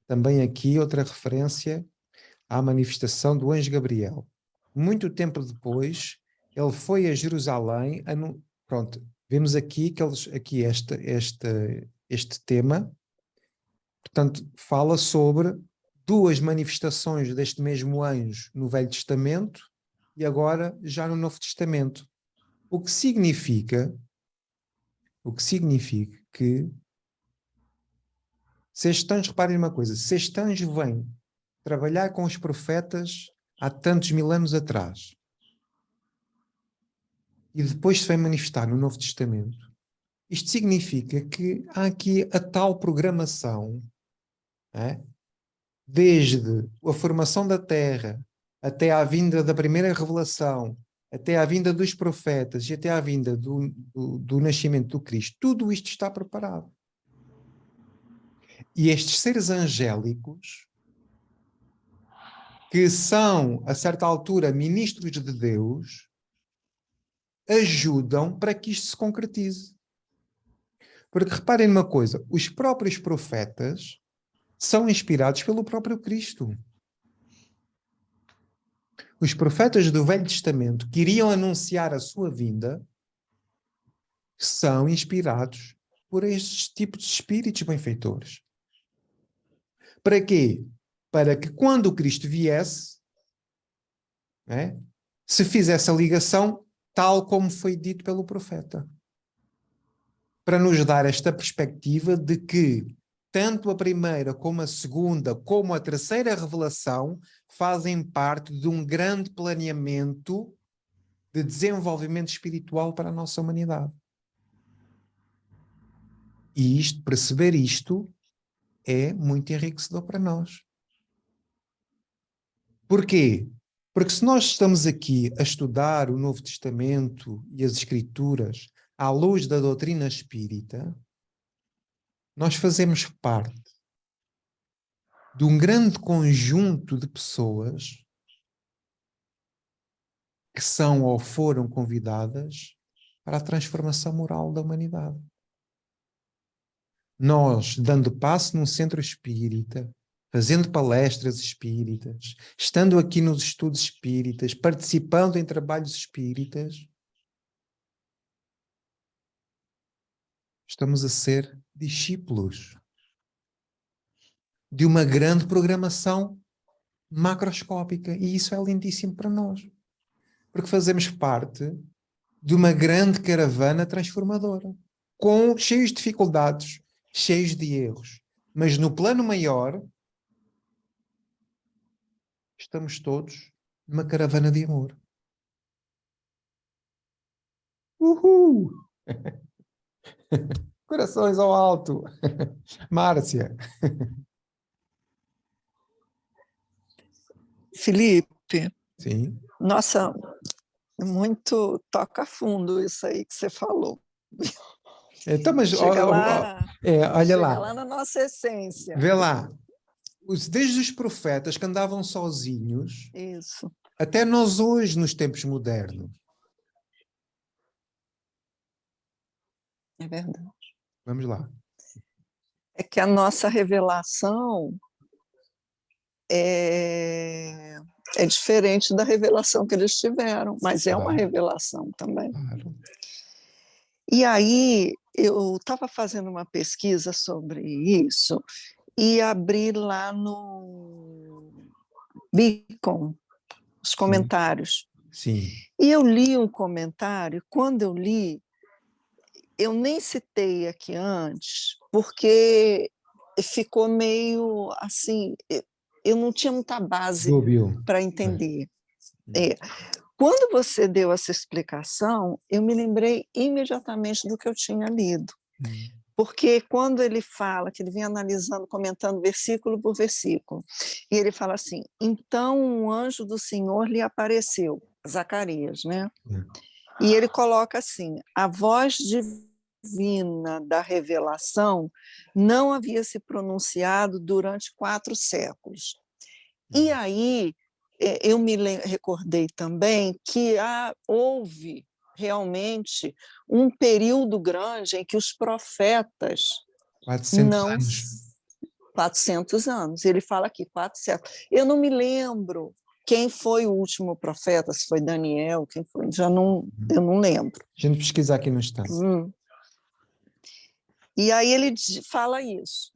também aqui outra referência à manifestação do anjo Gabriel. Muito tempo depois, ele foi a Jerusalém. Pronto, vemos aqui que este tema, portanto, fala sobre duas manifestações deste mesmo anjo no Velho Testamento e agora já no Novo Testamento. O que significa que se este anjo, reparem uma coisa, se este anjo vem trabalhar com os profetas há tantos mil anos atrás e depois se vem manifestar no Novo Testamento, isto significa que há aqui a tal programação, desde a formação da Terra até à vinda da primeira revelação, até à vinda dos profetas e até à vinda do nascimento do Cristo, tudo isto está preparado. E estes seres angélicos, que são, a certa altura, ministros de Deus, ajudam para que isto se concretize. Porque reparem numa coisa, os próprios profetas são inspirados pelo próprio Cristo. Os profetas do Velho Testamento que iriam anunciar a sua vinda são inspirados por estes tipos de espíritos benfeitores. Para quê? Para que quando o Cristo viesse, se fizesse a ligação tal como foi dito pelo profeta. Para nos dar esta perspectiva de que tanto a primeira como a segunda como a terceira revelação fazem parte de um grande planeamento de desenvolvimento espiritual para a nossa humanidade. E perceber isto é muito enriquecedor para nós. Porquê? Porque se nós estamos aqui a estudar o Novo Testamento e as Escrituras à luz da doutrina espírita, nós fazemos parte de um grande conjunto de pessoas que são ou foram convidadas para a transformação moral da humanidade. Nós, dando passo num centro espírita, fazendo palestras espíritas, estando aqui nos estudos espíritas, participando em trabalhos espíritas, estamos a ser discípulos de uma grande programação macroscópica, e isso é lindíssimo para nós, porque fazemos parte de uma grande caravana transformadora, cheios de dificuldades, cheios de erros, mas no plano maior estamos todos numa caravana de amor. Uhul! Corações ao alto! Márcia! Felipe, Sim. Nossa, muito toca fundo isso aí que você falou. Então, mas Chega lá, olha chega lá. lá na nossa essência. Vê lá. Desde os profetas que andavam sozinhos, Isso. até nós hoje, nos tempos modernos. É verdade. Vamos lá. É que a nossa revelação é diferente da revelação que eles tiveram, mas é uma revelação também. Claro. E aí, eu estava fazendo uma pesquisa sobre isso e abri lá no Beacon os comentários. Sim. E eu li um comentário, quando eu li, eu nem citei aqui antes, porque ficou meio assim, eu não tinha muita base Dúbio. para entender. Quando você deu essa explicação, eu me lembrei imediatamente do que eu tinha lido. Porque quando ele fala, que ele vem analisando, comentando versículo por versículo, e ele fala assim, então um anjo do Senhor lhe apareceu, Zacarias, né? E ele coloca assim, a voz divina da revelação não havia se pronunciado durante 4 séculos. E aí, eu me recordei também que houve realmente um período grande em que os profetas 400 não... anos. 400 anos. Ele fala aqui, 400. Eu não me lembro quem foi o último profeta, se foi Daniel, quem foi, eu não lembro. A gente pesquisa aqui no instante. E aí ele fala isso,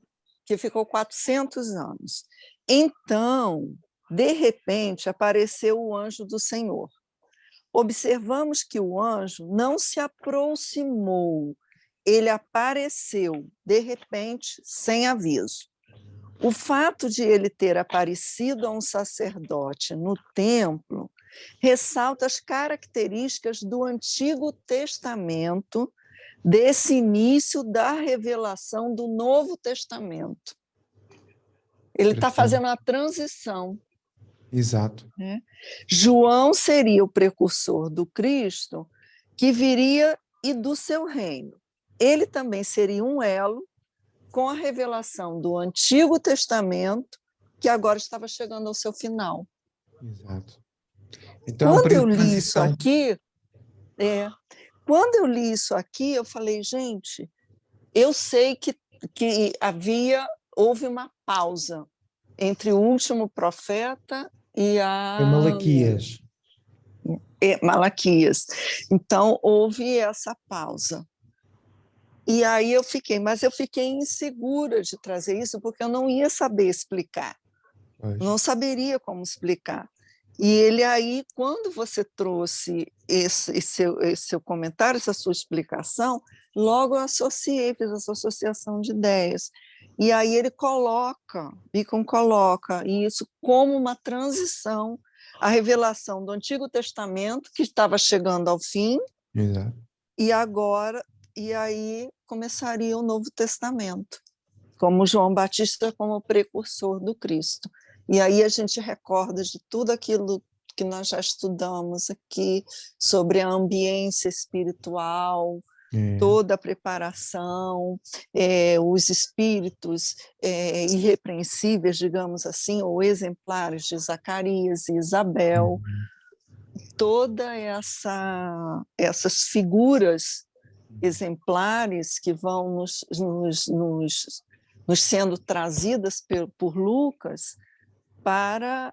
que ficou 400 anos. Então, de repente, apareceu o anjo do Senhor. Observamos que o anjo não se aproximou, ele apareceu, de repente, sem aviso. O fato de ele ter aparecido a um sacerdote no templo ressalta as características do Antigo Testamento, desse início da revelação do Novo Testamento. Ele está fazendo a transição. Exato. Né? João seria o precursor do Cristo que viria e do seu reino. Ele também seria um elo com a revelação do Antigo Testamento, que agora estava chegando ao seu final. Exato. Então, quando eu li isso aqui, eu falei, gente, eu sei que houve uma pausa entre o último profeta e Malaquias. Malaquias. Então, houve essa pausa. E aí eu fiquei insegura de trazer isso, porque eu não ia saber explicar. Não saberia como explicar. E ele aí, quando você trouxe esse seu comentário, essa sua explicação, logo eu associei, fiz essa associação de ideias. E aí ele Beacon coloca isso como uma transição, a revelação do Antigo Testamento, que estava chegando ao fim, e aí começaria o Novo Testamento, como João Batista como precursor do Cristo. E aí a gente recorda de tudo aquilo que nós já estudamos aqui, sobre a ambiência espiritual, toda a preparação, os espíritos irrepreensíveis, digamos assim, ou exemplares de Zacarias e Isabel, toda essas figuras exemplares que vão nos sendo trazidas por Lucas para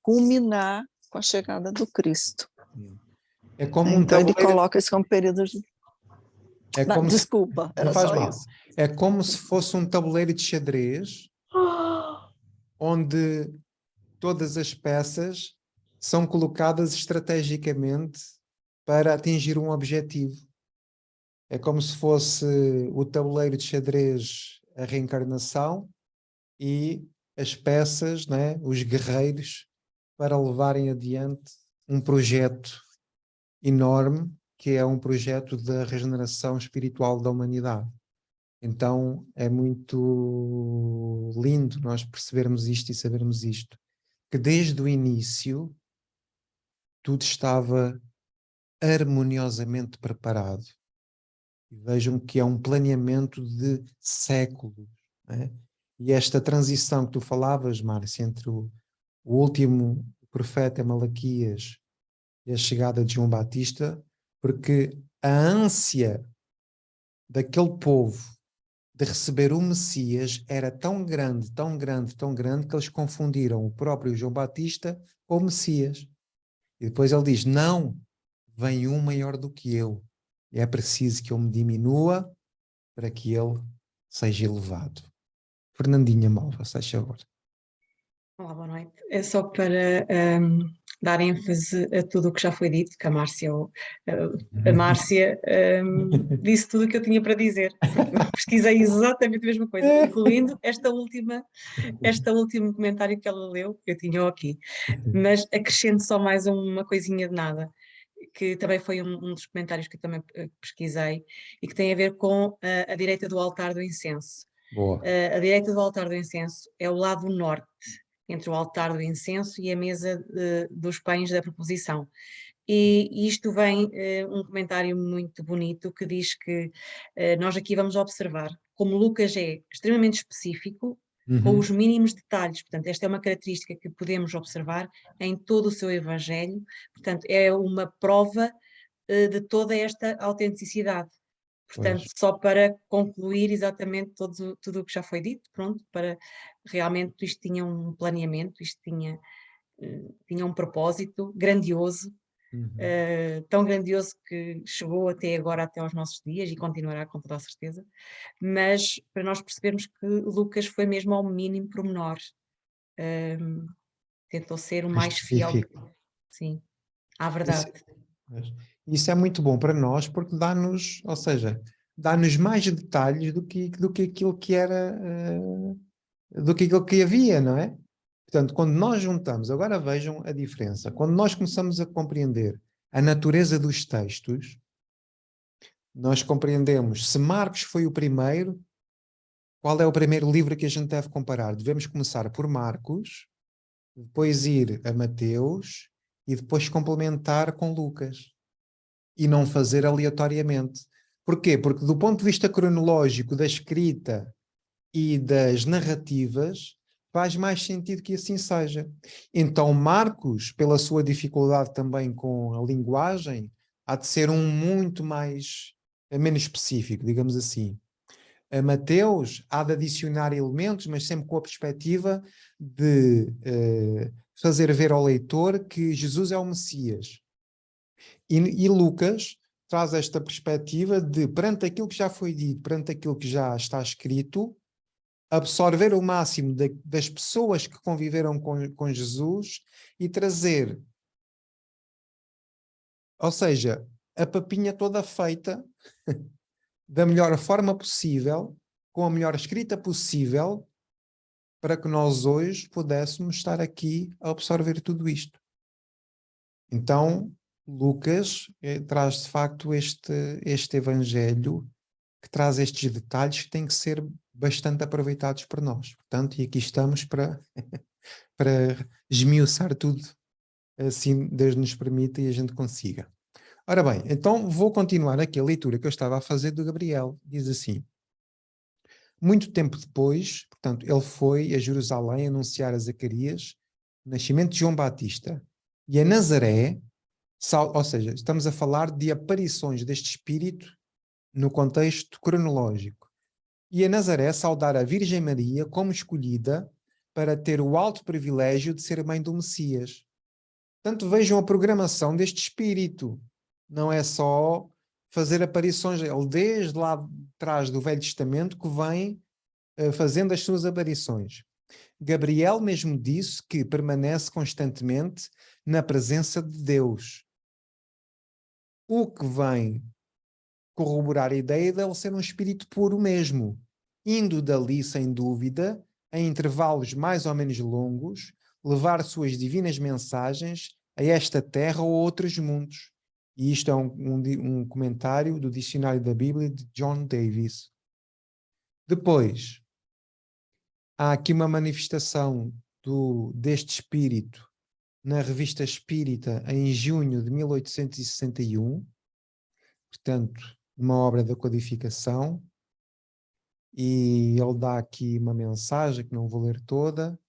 culminar com a chegada do Cristo. É como então ele coloca isso como período de... Desculpa, era só isso. É como se fosse um tabuleiro de xadrez onde todas as peças são colocadas estrategicamente para atingir um objetivo. É como se fosse o tabuleiro de xadrez, a reencarnação, e as peças, né, os guerreiros, para levarem adiante um projeto enorme, que é um projeto da regeneração espiritual da humanidade. Então é muito lindo nós percebermos isto e sabermos isto, que desde o início tudo estava harmoniosamente preparado. E vejam que é um planeamento de séculos, né? E esta transição que tu falavas, Márcia, entre o último profeta Malaquias e a chegada de João Batista, porque a ânsia daquele povo de receber o Messias era tão grande, tão grande, tão grande, que eles confundiram o próprio João Batista com o Messias. E depois ele diz, não, vem um maior do que eu. E é preciso que eu me diminua para que ele seja elevado. Fernandinha Malva, se faz favor. Olá, boa noite. É só para dar ênfase a tudo o que já foi dito, que a Márcia disse tudo o que eu tinha para dizer, porque eu pesquisei exatamente a mesma coisa, incluindo este último comentário que ela leu, que eu tinha aqui. Mas acrescento só mais uma coisinha de nada, que também foi um dos comentários que eu também pesquisei, e que tem a ver com a direita do altar do incenso. Boa. A direita do altar do incenso é o lado norte, entre o altar do incenso e a mesa dos pães da proposição. E isto vem um comentário muito bonito que diz que nós aqui vamos observar como Lucas é extremamente específico, com os mínimos detalhes. Portanto, esta é uma característica que podemos observar em todo o seu Evangelho. Portanto, é uma prova de toda esta autenticidade. Portanto, Pois. só para concluir exatamente tudo o que já foi dito, pronto, para realmente isto tinha um planeamento, isto tinha um propósito grandioso, tão grandioso que chegou até agora, até aos nossos dias, e continuará com toda a certeza, mas para nós percebermos que Lucas foi mesmo ao mínimo pormenor, tentou ser o mais fiel, sim, à verdade. Isso é muito bom para nós, porque dá-nos, ou seja, dá-nos mais detalhes do que aquilo que era, do que aquilo que havia, não é? Portanto, quando nós juntamos, agora vejam a diferença, quando nós começamos a compreender a natureza dos textos, nós compreendemos se Marcos foi o primeiro, qual é o primeiro livro que a gente deve comparar? Devemos começar por Marcos, depois ir a Mateus e depois complementar com Lucas. E não fazer aleatoriamente. Porquê? Porque do ponto de vista cronológico da escrita e das narrativas, faz mais sentido que assim seja. Então Marcos, pela sua dificuldade também com a linguagem, há de ser um muito menos específico, digamos assim. A Mateus há de adicionar elementos, mas sempre com a perspectiva de fazer ver ao leitor que Jesus é o Messias. E Lucas traz esta perspectiva de, perante aquilo que já foi dito, perante aquilo que já está escrito, absorver o máximo das pessoas que conviveram com Jesus e trazer, ou seja, a papinha toda feita da melhor forma possível, com a melhor escrita possível, para que nós hoje pudéssemos estar aqui a absorver tudo isto. Então, Lucas traz de facto este evangelho que traz estes detalhes que têm que ser bastante aproveitados por nós. Portanto, e aqui estamos para esmiuçar tudo, assim Deus nos permita e a gente consiga. Ora bem, então vou continuar aqui a leitura que eu estava a fazer do Gabriel. Diz assim: muito tempo depois, portanto, ele foi a Jerusalém anunciar a Zacarias o nascimento de João Batista. E a Nazaré, ou seja, estamos a falar de aparições deste espírito no contexto cronológico. E a Nazaré saudar a Virgem Maria como escolhida para ter o alto privilégio de ser mãe do Messias. Portanto, vejam a programação deste espírito. Não é só fazer aparições, ele desde lá de trás do Velho Testamento que vem fazendo as suas aparições. Gabriel mesmo disse que permanece constantemente na presença de Deus. O que vem corroborar a ideia de ele ser um espírito puro mesmo, indo dali, sem dúvida, em intervalos mais ou menos longos, levar suas divinas mensagens a esta terra ou a outros mundos. E isto é um comentário do Dicionário da Bíblia de John Davis. Depois, há aqui uma manifestação deste espírito na Revista Espírita em junho de 1861, portanto, uma obra da codificação, e ele dá aqui uma mensagem que não vou ler toda,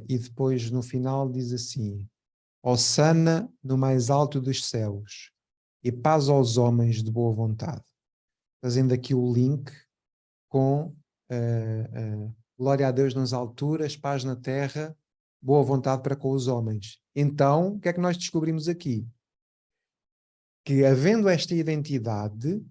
e depois no final diz assim: Hosana no mais alto dos céus, e paz aos homens de boa vontade. fazendo aqui o link com glória a Deus nas alturas, paz na terra, boa vontade para com os homens. Então, o que é que nós descobrimos aqui? Que havendo esta identidade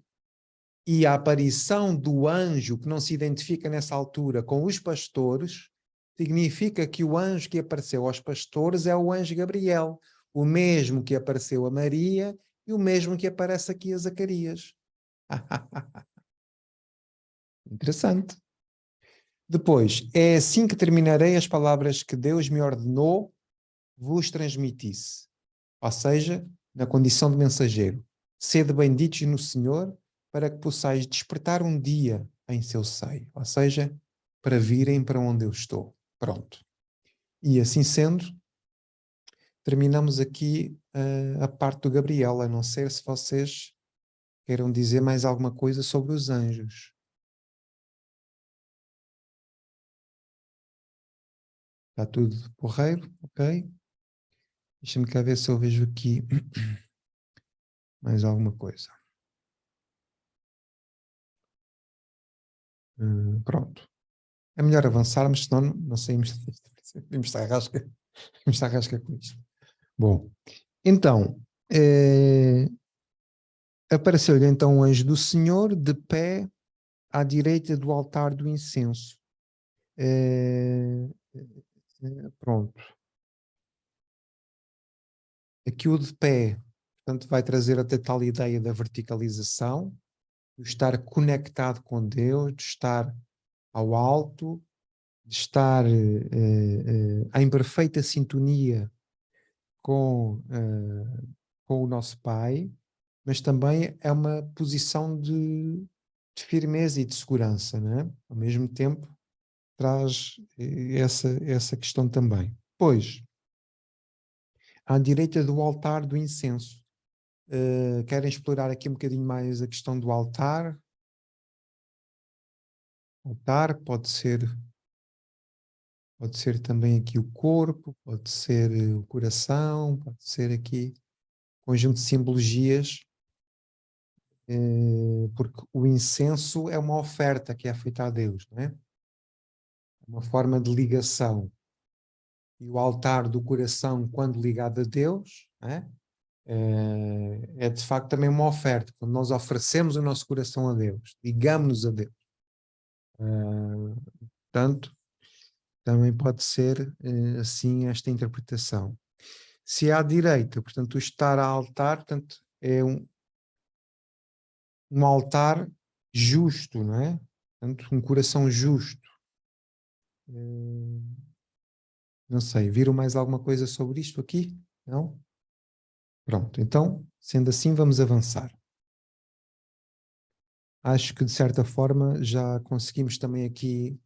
e a aparição do anjo que não se identifica nessa altura com os pastores, significa que o anjo que apareceu aos pastores é o anjo Gabriel, o mesmo que apareceu a Maria e o mesmo que aparece aqui a Zacarias. Interessante. Depois, é assim que terminarei as palavras que Deus me ordenou vos transmitisse. Ou seja, na condição de mensageiro. Sede benditos no Senhor, para que possais despertar um dia em seu seio. Ou seja, para virem para onde eu estou. Pronto. E assim sendo, terminamos aqui a parte do Gabriel, a não ser se vocês queiram dizer mais alguma coisa sobre os anjos. Está tudo porreiro, ok? Deixa-me cá ver se eu vejo aqui mais alguma coisa. Pronto. É melhor avançarmos, senão não saímos. Vamos estar à rasca com isto. Bom, então, apareceu-lhe então o anjo do Senhor de pé à direita do altar do incenso. Pronto. Aqui o de pé, portanto, vai trazer até tal ideia da verticalização, de estar conectado com Deus, de estar ao alto, de estar em perfeita sintonia com o nosso Pai, mas também é uma posição de firmeza e de segurança, não é? Ao mesmo tempo, traz essa questão também. Pois, à direita do altar do incenso. Querem explorar aqui um bocadinho mais a questão do altar? Altar pode ser também aqui o corpo, pode ser o coração, pode ser aqui um conjunto de simbologias, porque o incenso é uma oferta que é feita a Deus, não é? Uma forma de ligação. E o altar do coração, quando ligado a Deus, não é? É de facto também uma oferta. Quando nós oferecemos o nosso coração a Deus, ligamos-nos a Deus. Portanto, também pode ser assim esta interpretação. Se é à direita, portanto, o estar a altar, portanto, é um altar justo, não é? Portanto, um coração justo. Não sei, viram mais alguma coisa sobre isto aqui? Não? Pronto, então, sendo assim, vamos avançar. Acho que, de certa forma, já conseguimos também aqui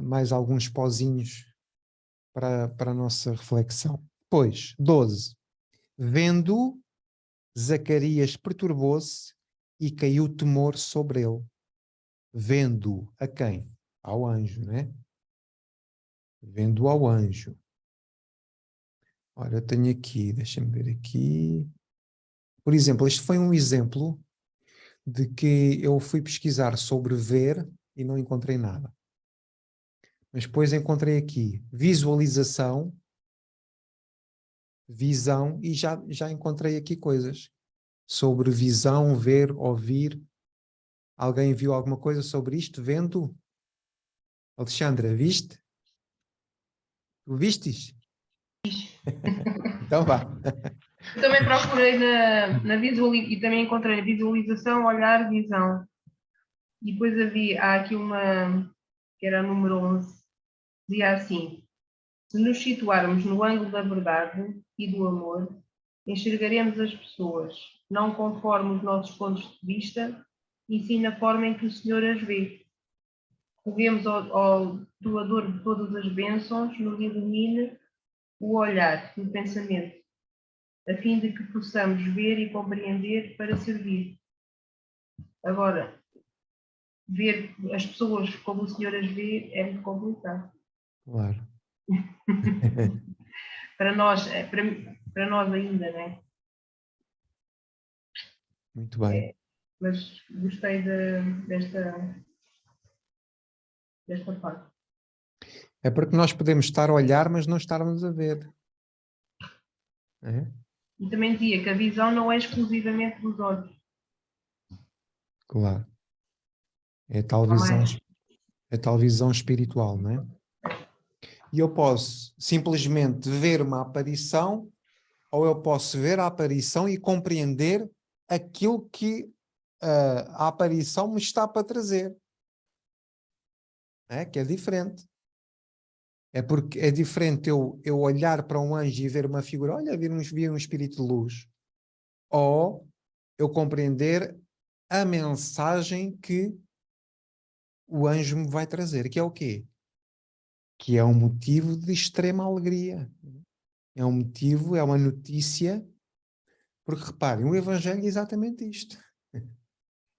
mais alguns pozinhos para a nossa reflexão. Pois, 12. Vendo, Zacarias perturbou-se e caiu temor sobre ele. Vendo a quem? Ao anjo, né? Vendo ao anjo. Ora, eu tenho aqui, deixa-me ver aqui. Por exemplo, este foi um exemplo de que eu fui pesquisar sobre ver e não encontrei nada. Mas depois encontrei aqui visualização, visão, e já encontrei aqui coisas sobre visão, ver, ouvir. Alguém viu alguma coisa sobre isto? Vendo? Alexandra, viste? Tu vistes? Então vá. Eu também procurei e também encontrei visualização, olhar, visão. E depois há aqui uma, que era a número 11, dizia assim: se nos situarmos no ângulo da verdade e do amor, enxergaremos as pessoas, não conforme os nossos pontos de vista, e sim na forma em que o Senhor as vê. Roguemos ao doador de todas as bênçãos, nos ilumine o olhar e o pensamento, a fim de que possamos ver e compreender para servir. Agora, ver as pessoas como o Senhor as vê é muito complicado. Claro. Para nós ainda, não é? Muito bem. mas gostei desta parte. É porque nós podemos estar a olhar, mas não estarmos a ver. É? E também dizia que a visão não é exclusivamente dos olhos. Claro. É tal visão espiritual, não é? E eu posso simplesmente ver uma aparição, ou eu posso ver a aparição e compreender aquilo que a aparição me está para trazer. Que é diferente. É porque é diferente eu olhar para um anjo e ver uma figura, olha, vir um espírito de luz, ou eu compreender a mensagem que o anjo me vai trazer, que é o quê? Que é um motivo de extrema alegria. É um motivo, é uma notícia, porque reparem, o Evangelho é exatamente isto.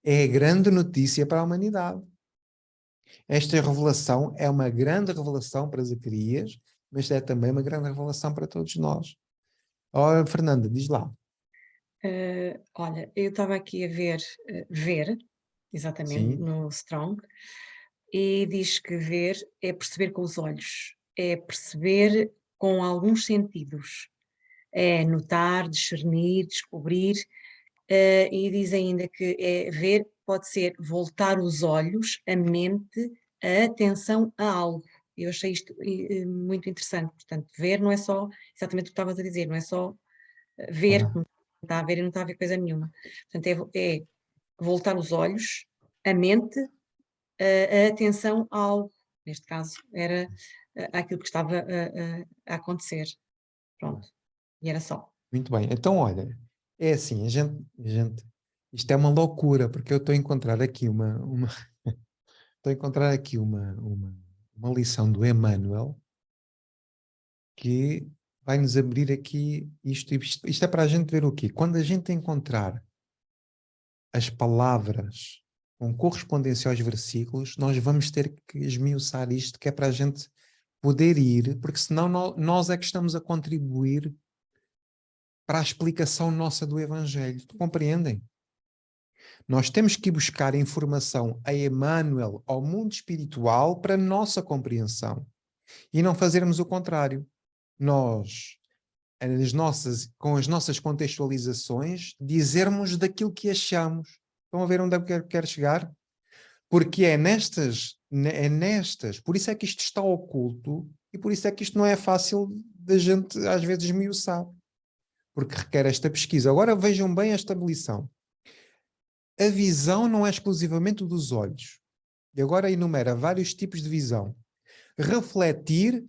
É a grande notícia para a humanidade. Esta revelação é uma grande revelação para Zacarias, mas é também uma grande revelação para todos nós. Oh, Fernanda, diz lá. Olha, eu estava aqui a ver, exatamente, Sim. no Strong, e diz que ver é perceber com os olhos, é perceber com alguns sentidos, é notar, discernir, descobrir, e diz ainda que ver pode ser voltar os olhos, a mente, a atenção a algo. Eu achei isto muito interessante. Portanto, ver não é só exatamente o que estavas a dizer, não é só ver, como está a ver e não está a ver coisa nenhuma. Portanto, é voltar os olhos, a mente, a atenção a algo. Neste caso, era aquilo que estava a acontecer. Pronto. E era só. Muito bem. Então, olha, é assim, isto é uma loucura, porque eu estou a encontrar aqui estou a encontrar aqui uma lição do Emmanuel que vai nos abrir aqui isto é para a gente ver o quê? Quando a gente encontrar as palavras com correspondência aos versículos, nós vamos ter que esmiuçar isto, que é para a gente poder ir, porque senão nós é que estamos a contribuir para a explicação nossa do Evangelho. Compreendem? Nós temos que ir buscar informação a Emmanuel, ao mundo espiritual, para a nossa compreensão. E não fazermos o contrário. Nós, com as nossas contextualizações, dizermos daquilo que achamos. Estão a ver onde eu quero chegar? Porque é nestas, por isso é que isto está oculto e por isso é que isto não é fácil da gente, às vezes, esmiuçar. Porque requer esta pesquisa. Agora vejam bem esta lição. A visão não é exclusivamente dos olhos. E agora enumera vários tipos de visão. Refletir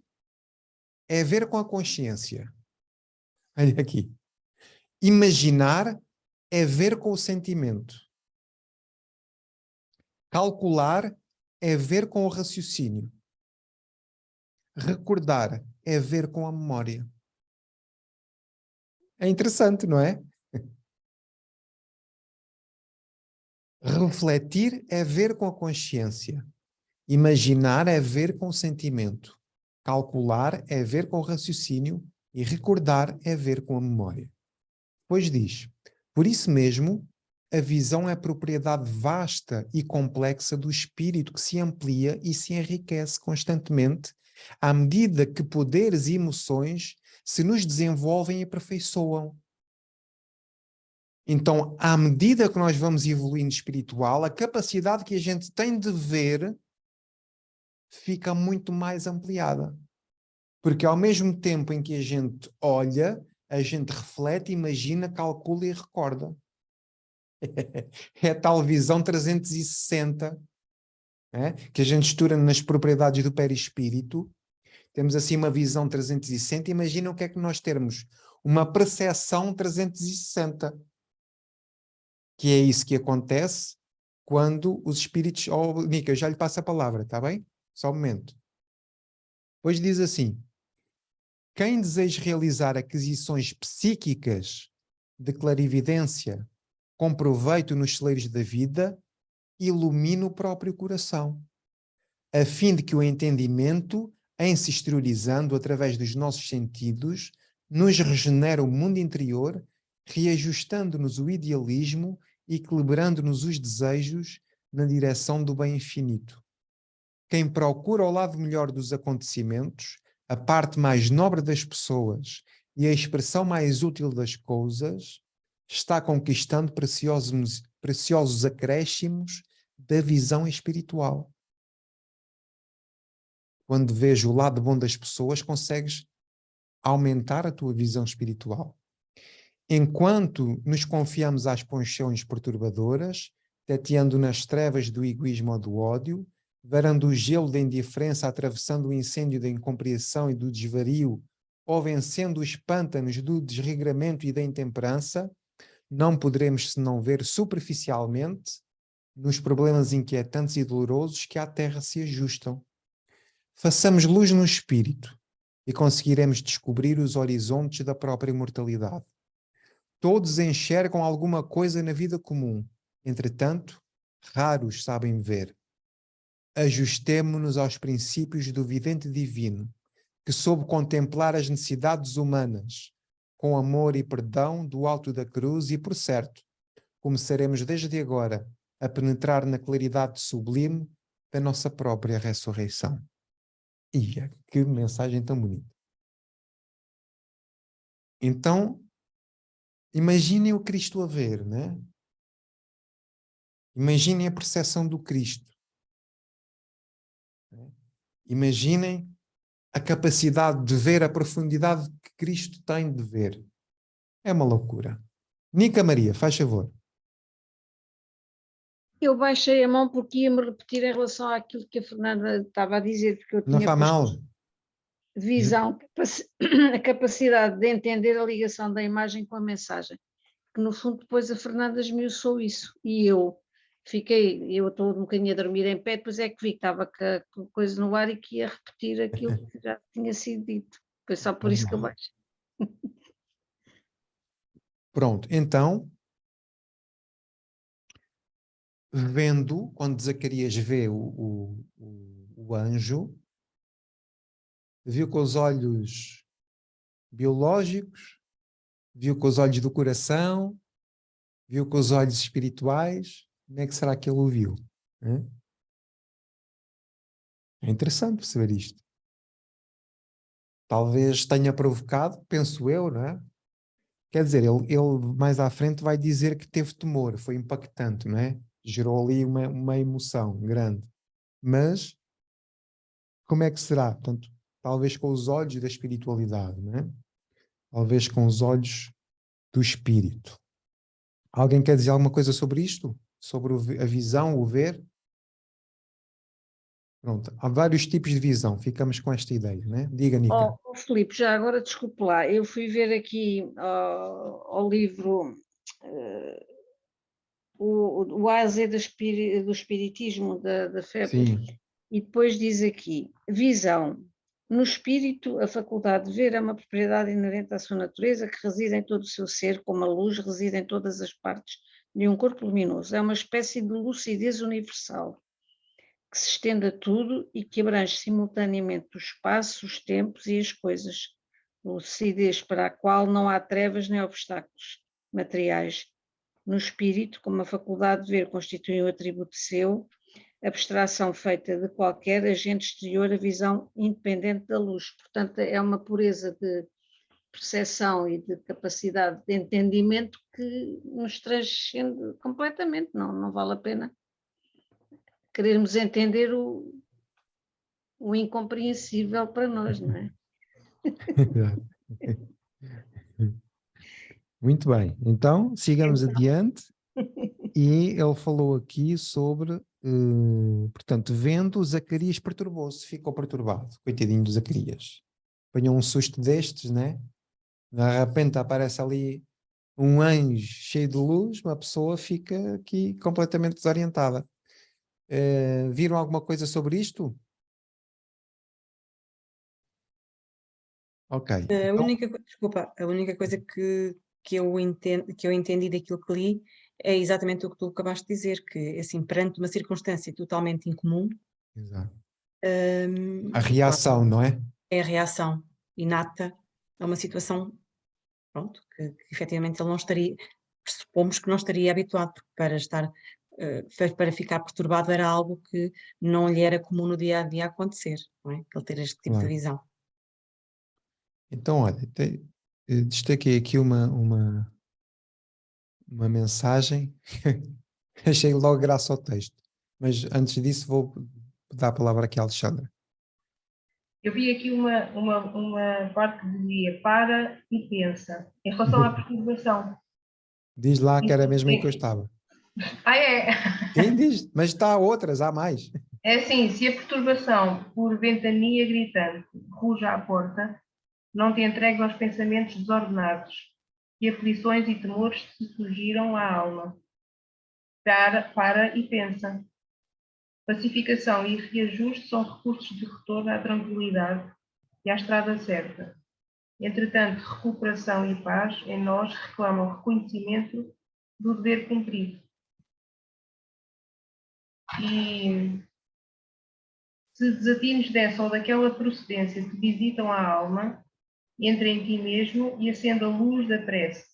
é ver com a consciência. Olha aqui. Imaginar é ver com o sentimento. Calcular é ver com o raciocínio. Recordar é ver com a memória. É interessante, não é? Refletir é ver com a consciência. Imaginar é ver com o sentimento. Calcular é ver com o raciocínio. E recordar é ver com a memória. Depois diz, por isso mesmo, a visão é propriedade vasta e complexa do espírito que se amplia e se enriquece constantemente à medida que poderes e emoções se nos desenvolvem e aperfeiçoam. Então, à medida que nós vamos evoluindo espiritual, a capacidade que a gente tem de ver fica muito mais ampliada. Porque ao mesmo tempo em que a gente olha, a gente reflete, imagina, calcula e recorda. É a tal visão 360, que a gente estuda nas propriedades do perispírito. Temos assim uma visão 360. Imagina o que é que nós termos uma percepção 360. Que é isso que acontece quando os espíritos... Oh, Nica, eu já lhe passo a palavra, está bem? Só um momento. Depois diz assim, quem deseja realizar aquisições psíquicas de clarividência com proveito nos celeiros da vida, ilumina o próprio coração, a fim de que o entendimento, em se exteriorizando através dos nossos sentidos, nos regenere o mundo interior, reajustando-nos o idealismo equilibrando-nos os desejos na direção do bem infinito. Quem procura o lado melhor dos acontecimentos, a parte mais nobre das pessoas e a expressão mais útil das coisas, está conquistando preciosos acréscimos da visão espiritual. Quando vês o lado bom das pessoas, consegues aumentar a tua visão espiritual. Enquanto nos confiamos às paixões perturbadoras, tateando nas trevas do egoísmo ou do ódio, varando o gelo da indiferença, atravessando o incêndio da incompreensão e do desvario, ou vencendo os pântanos do desregramento e da intemperança, não poderemos senão ver superficialmente nos problemas inquietantes e dolorosos que à Terra se ajustam. Façamos luz no espírito e conseguiremos descobrir os horizontes da própria imortalidade. Todos enxergam alguma coisa na vida comum, entretanto, raros sabem ver. Ajustemo-nos aos princípios do vidente divino, que soube contemplar as necessidades humanas, com amor e perdão do alto da cruz e, por certo, começaremos desde agora a penetrar na claridade sublime da nossa própria ressurreição. Ia, que mensagem tão bonita. Então, imaginem o Cristo a ver, né? Imaginem a percepção do Cristo. Imaginem a capacidade de ver a profundidade que Cristo tem de ver. É uma loucura. Nica Maria, faz favor. Eu baixei a mão porque ia-me repetir em relação àquilo que a Fernanda estava a dizer, porque eu Não tinha faz mal. visão, a capacidade de entender a ligação da imagem com a mensagem. Que no fundo depois a Fernanda esmiuçou isso e eu estou um bocadinho a dormir em pé, depois é que vi que estava com a coisa no ar e que ia repetir aquilo que já tinha sido dito. Foi só por isso que eu baixei. Pronto, então, vendo, quando Zacarias vê o anjo, viu com os olhos biológicos, viu com os olhos do coração, viu com os olhos espirituais. Como é que será que ele o viu? É interessante perceber isto. Talvez tenha provocado, penso eu, não é? Quer dizer, ele mais à frente vai dizer que teve temor, foi impactante, não é? Gerou ali uma emoção grande. Mas, como é que será? Portanto, talvez com os olhos da espiritualidade, não é? Talvez com os olhos do espírito. Alguém quer dizer alguma coisa sobre isto? Sobre a visão, o ver? Pronto, há vários tipos de visão, ficamos com esta ideia, né? Diga, Nica. Filipe, já agora desculpe lá, eu fui ver aqui ao livro o AZ do Espiritismo da FEP, Sim. e depois diz aqui, visão. No espírito, a faculdade de ver é uma propriedade inerente à sua natureza, que reside em todo o seu ser, como a luz reside em todas as partes de um corpo luminoso. É uma espécie de lucidez universal, que se estende a tudo e que abrange simultaneamente o espaço, os tempos e as coisas. Lucidez para a qual não há trevas nem obstáculos materiais. No espírito, como a faculdade de ver constitui um atributo seu, abstração feita de qualquer agente exterior, a visão independente da luz. Portanto, é uma pureza de percepção e de capacidade de entendimento que nos transcende completamente. Não vale a pena querermos entender o incompreensível para nós, não é? Muito bem, então sigamos adiante. E ele falou aqui sobre, portanto, vendo, Zacarias perturbou-se, ficou perturbado, coitadinho do Zacarias. Apanhou um susto destes, né? De repente aparece ali um anjo cheio de luz, uma pessoa fica aqui completamente desorientada. Viram alguma coisa sobre isto? Ok. A única coisa que eu entendi daquilo que li é exatamente o que tu acabaste de dizer, que assim, perante uma circunstância totalmente incomum, Exato. A reação, não é? é a reação inata a uma situação, pronto, que efetivamente ele não pressupomos que não estaria habituado, porque para ficar perturbado era algo que não lhe era comum no dia a dia acontecer, não é? Ele ter este tipo de Claro. visão. Então, olha, destaquei aqui uma mensagem, achei logo graça ao texto, mas antes disso vou dar a palavra aqui à Alexandra. Eu vi aqui uma parte que dizia para e pensa, em relação à perturbação. Diz lá que era mesmo aí que eu estava. Ah, é? Quem diz? Mas está há outras, há mais. É assim, se a perturbação por ventania gritante ruja à porta, não te entregues aos pensamentos desordenados, que aflições e temores te surgiram à alma. Para e pensa. Pacificação e reajuste são recursos de retorno à tranquilidade e à estrada certa. Entretanto, recuperação e paz em nós reclamam reconhecimento do dever cumprido. E se desatines dessa ou daquela procedência que visitam a alma, entra em ti mesmo e acenda a luz da prece,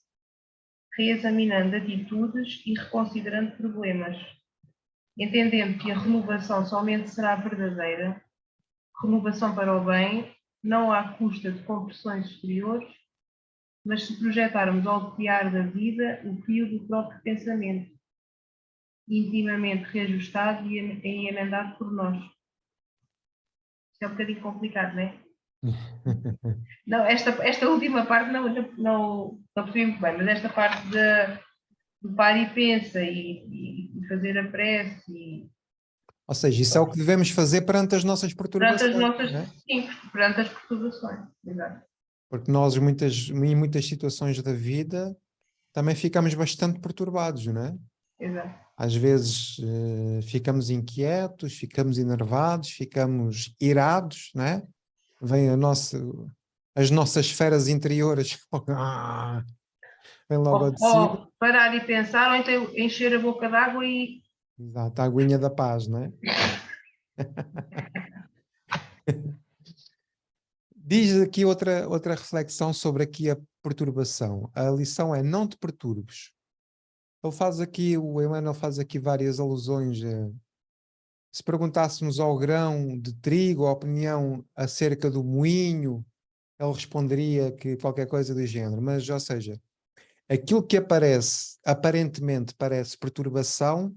reexaminando atitudes e reconsiderando problemas, entendendo que a renovação somente será verdadeira, renovação para o bem, não à custa de compressões exteriores, mas se projetarmos ao piar da vida o fio do próprio pensamento, intimamente reajustado e emendado por nós. Isto é um bocadinho complicado, não é? Não, esta última parte não percebi muito bem, mas esta parte do par e pensa e fazer a prece Ou seja, isso é o que devemos fazer perante as nossas perante perturbações. as nossas, Não é? sim, perante as perturbações, exato. Porque nós, em muitas situações da vida, também ficamos bastante perturbados, não é? Exato. Às vezes ficamos inquietos, ficamos enervados, ficamos irados, não é? Vem as nossas esferas interiores, vem logo ao de cima. Ou parar e pensar, ou então encher a boca d'água e... Exato, a aguinha da paz, não é? Diz aqui outra reflexão sobre aqui a perturbação. A lição é: não te perturbes. O Emmanuel faz aqui várias alusões. Se perguntássemos ao grão de trigo a opinião acerca do moinho, ele responderia que qualquer coisa do género. Mas, ou seja, aquilo que aparentemente parece perturbação,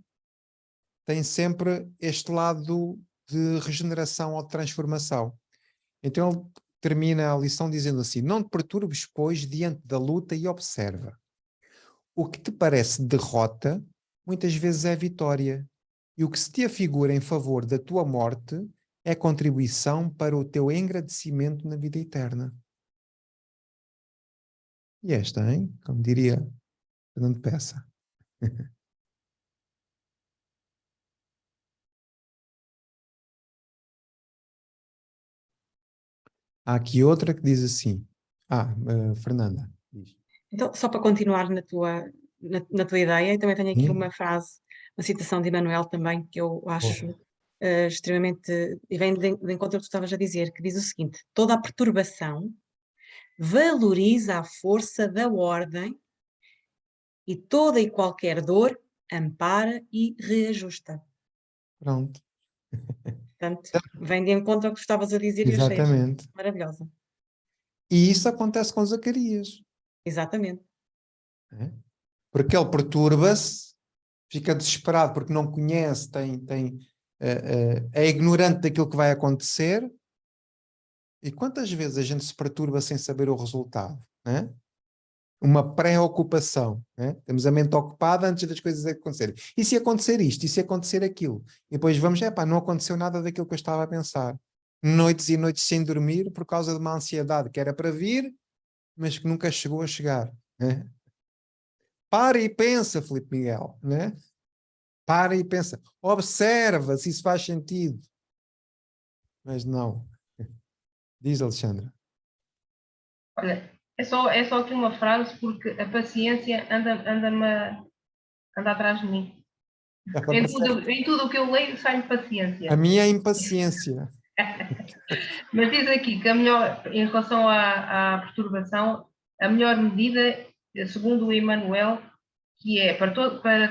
tem sempre este lado de regeneração ou de transformação. Então ele termina a lição dizendo assim: não te perturbes, pois, diante da luta e observa. O que te parece derrota, muitas vezes é vitória. E o que se te afigura em favor da tua morte é contribuição para o teu engrandecimento na vida eterna. E esta, hein? Como diria Fernando Peça. Há aqui outra que diz assim. Fernanda, diz. Então, só para continuar na tua ideia, eu também tenho aqui uma frase, uma citação de Emmanuel também, que eu acho extremamente, e vem de encontro ao que tu estavas a dizer, que diz o seguinte: toda a perturbação valoriza a força da ordem e toda e qualquer dor ampara e reajusta. Pronto. Portanto, vem de encontro ao que tu estavas a dizer. Exatamente. E achei maravilhosa. E isso acontece com Zacarias. Exatamente. Porque ele perturba-se, fica desesperado porque não conhece, é ignorante daquilo que vai acontecer. E quantas vezes a gente se perturba sem saber o resultado? Né? Uma preocupação. Né? Temos a mente ocupada antes das coisas acontecerem. E se acontecer isto? E se acontecer aquilo? E depois vamos, não aconteceu nada daquilo que eu estava a pensar. Noites e noites sem dormir por causa de uma ansiedade que era para vir, mas que nunca chegou a chegar. Né? Para e pensa, Filipe Miguel. Né? Para e pensa. Observa se isso faz sentido. Mas não. Diz, Alexandra. Olha, é só aqui uma frase, porque a paciência anda atrás de mim. Em tudo o que eu leio sai-me paciência. A minha é impaciência. Mas diz aqui que em relação à perturbação, a melhor medida, segundo o Emmanuel, que é, para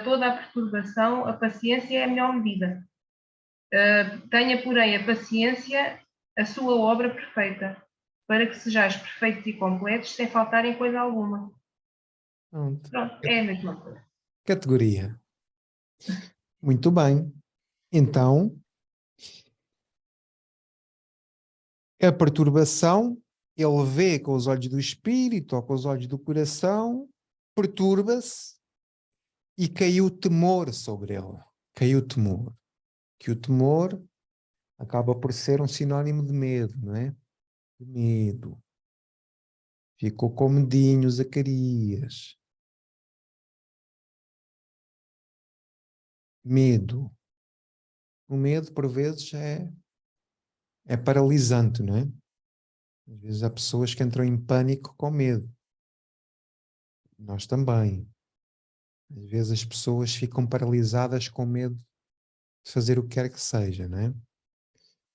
toda a perturbação, a paciência é a melhor medida. Tenha, porém, a paciência a sua obra perfeita, para que sejais perfeitos e completos, sem faltarem coisa alguma. Pronto. Pronto, é a mesma coisa. Categoria. Muito bem. Então, a perturbação, ele vê com os olhos do espírito ou com os olhos do coração, perturba-se e caiu temor sobre ele. Caiu temor. Que o temor acaba por ser um sinónimo de medo, não é? De medo. Ficou com medinho Zacarias. Medo. O medo, por vezes, é paralisante, não é? Às vezes há pessoas que entram em pânico com medo. Nós também. Às vezes as pessoas ficam paralisadas com medo de fazer o que quer que seja, não é?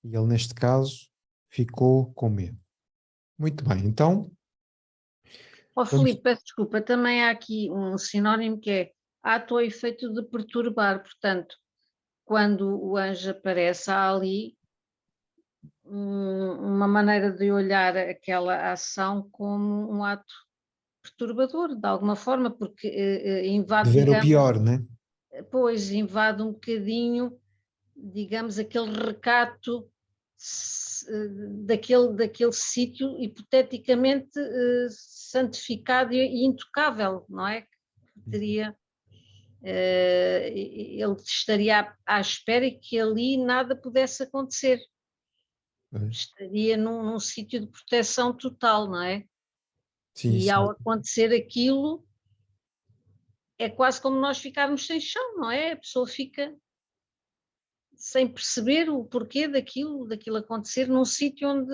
E ele, neste caso, ficou com medo. Muito bem, então... Filipe, peço desculpa, também há aqui um sinónimo que é ato ou efeito de perturbar, portanto, quando o anjo aparece, há ali uma maneira de olhar aquela ação como um ato perturbador, de alguma forma, porque invade, de ver digamos, o pior, não é? Pois, invade um bocadinho, digamos, aquele recato daquele sítio hipoteticamente santificado e intocável, não é? Teria, ele estaria à espera que ali nada pudesse acontecer. Estaria num sítio de proteção total, não é? Sim, E sim. ao acontecer aquilo, é quase como nós ficarmos sem chão, não é? A pessoa fica sem perceber o porquê daquilo acontecer num sítio onde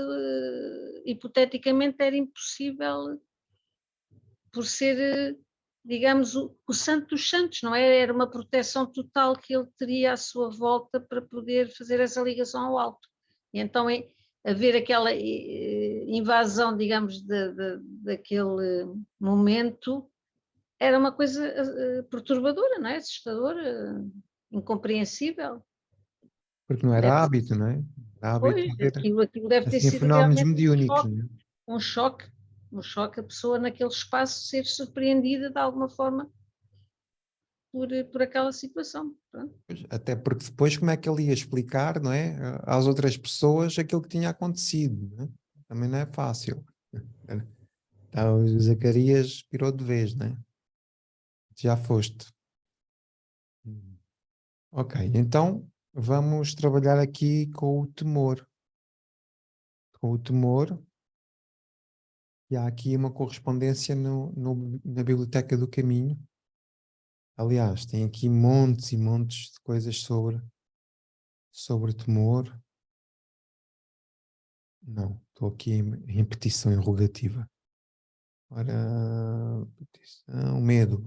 hipoteticamente era impossível, por ser, digamos, o santo dos santos, não é? Era uma proteção total que ele teria à sua volta para poder fazer essa ligação ao alto. E então haver aquela invasão, digamos, daquele momento era uma coisa perturbadora, não é? Assustadora, incompreensível. Porque não era hábito, não é? Era hábito Pois, haver aquilo deve ter assim, sido fenómenos realmente mediúnicos, não é? um choque, a pessoa naquele espaço ser surpreendida de alguma forma por aquela situação. Pronto. Até porque depois como é que ele ia explicar, não é? Às outras pessoas aquilo que tinha acontecido, não é? Também não é fácil. Então, o Zacarias pirou de vez, não é? Já foste. Ok, então vamos trabalhar aqui com o temor. Com o temor, e há aqui uma correspondência na Biblioteca do Caminho. Aliás, tem aqui montes e montes de coisas sobre temor. Não, estou aqui em petição interrogativa. Ora, petição, medo.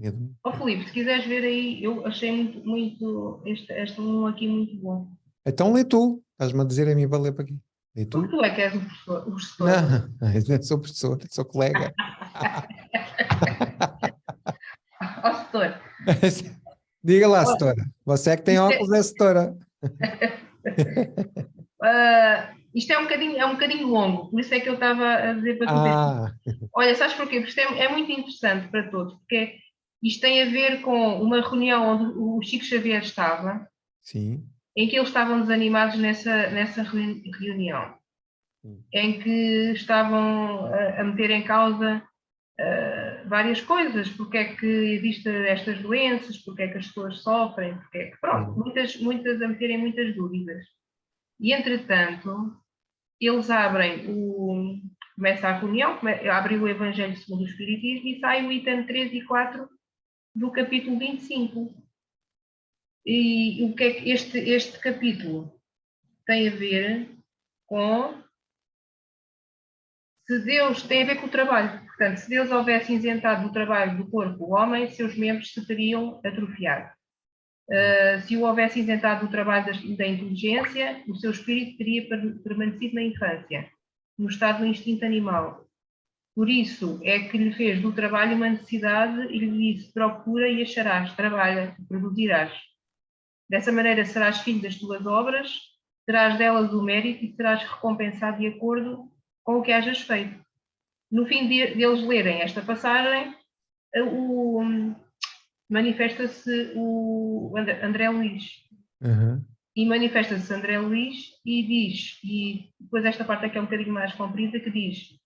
Filipe, se quiseres ver aí, eu achei muito este um aqui muito bom. Então lê tu, estás-me a dizer a mim para ler para aqui. Lê tu? Porque tu é que és o professor. Não sou professor, sou colega. Setor. Diga lá, setora. Você é que tem óculos, é setora. Isto é um bocadinho longo, por isso é que eu estava a dizer para tu ver. Olha, sabes porquê? Porque isto é muito interessante para todos, porque isto tem a ver com uma reunião onde o Chico Xavier estava, sim, em que eles estavam desanimados nessa reunião, em que estavam a meter em causa várias coisas, porque é que existem estas doenças, porque é que as pessoas sofrem, porque é que, pronto, muitas a meterem muitas dúvidas. E, entretanto, eles começa a reunião, abre o Evangelho segundo o Espiritismo e sai o item 3 e 4 do capítulo 25. E o que é que este capítulo tem a ver com... Se Deus tem a ver com o trabalho. Portanto, se Deus houvesse isentado do trabalho do corpo o homem, seus membros se teriam atrofiado. Se o houvesse isentado do trabalho da inteligência, o seu espírito teria permanecido na infância, no estado do instinto animal. Por isso é que lhe fez do trabalho uma necessidade e lhe disse: procura e acharás, trabalha, produzirás. Dessa maneira serás filho das tuas obras, terás delas o mérito e serás recompensado de acordo com o que hajas feito. No fim deles lerem esta passagem, manifesta-se o André Luís. E manifesta-se André Luís e diz, e depois esta parte aqui é um bocadinho mais comprida, que diz: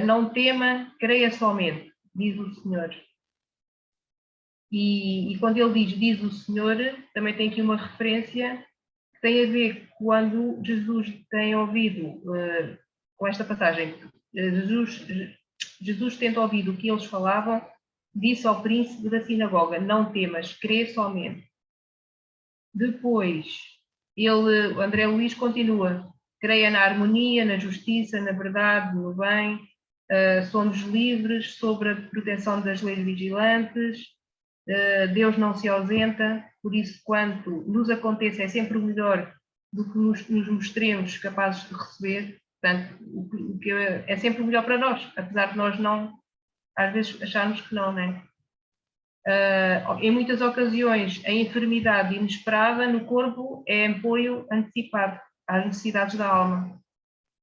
não tema, creia somente, diz o Senhor. E quando ele diz o Senhor, também tem aqui uma referência que tem a ver quando Jesus tem ouvido, com esta passagem, Jesus tendo ouvido o que eles falavam, disse ao príncipe da sinagoga: não temas, crê somente. Depois, André Luís continua: creia na harmonia, na justiça, na verdade, no bem, somos livres sob a proteção das leis vigilantes, Deus não se ausenta, por isso quanto nos acontece é sempre o melhor do que nos mostremos capazes de receber, portanto, o que é sempre o melhor para nós, apesar de nós não, às vezes, acharmos que não, né? Em muitas ocasiões, a enfermidade inesperada no corpo é apoio antecipado às necessidades da alma.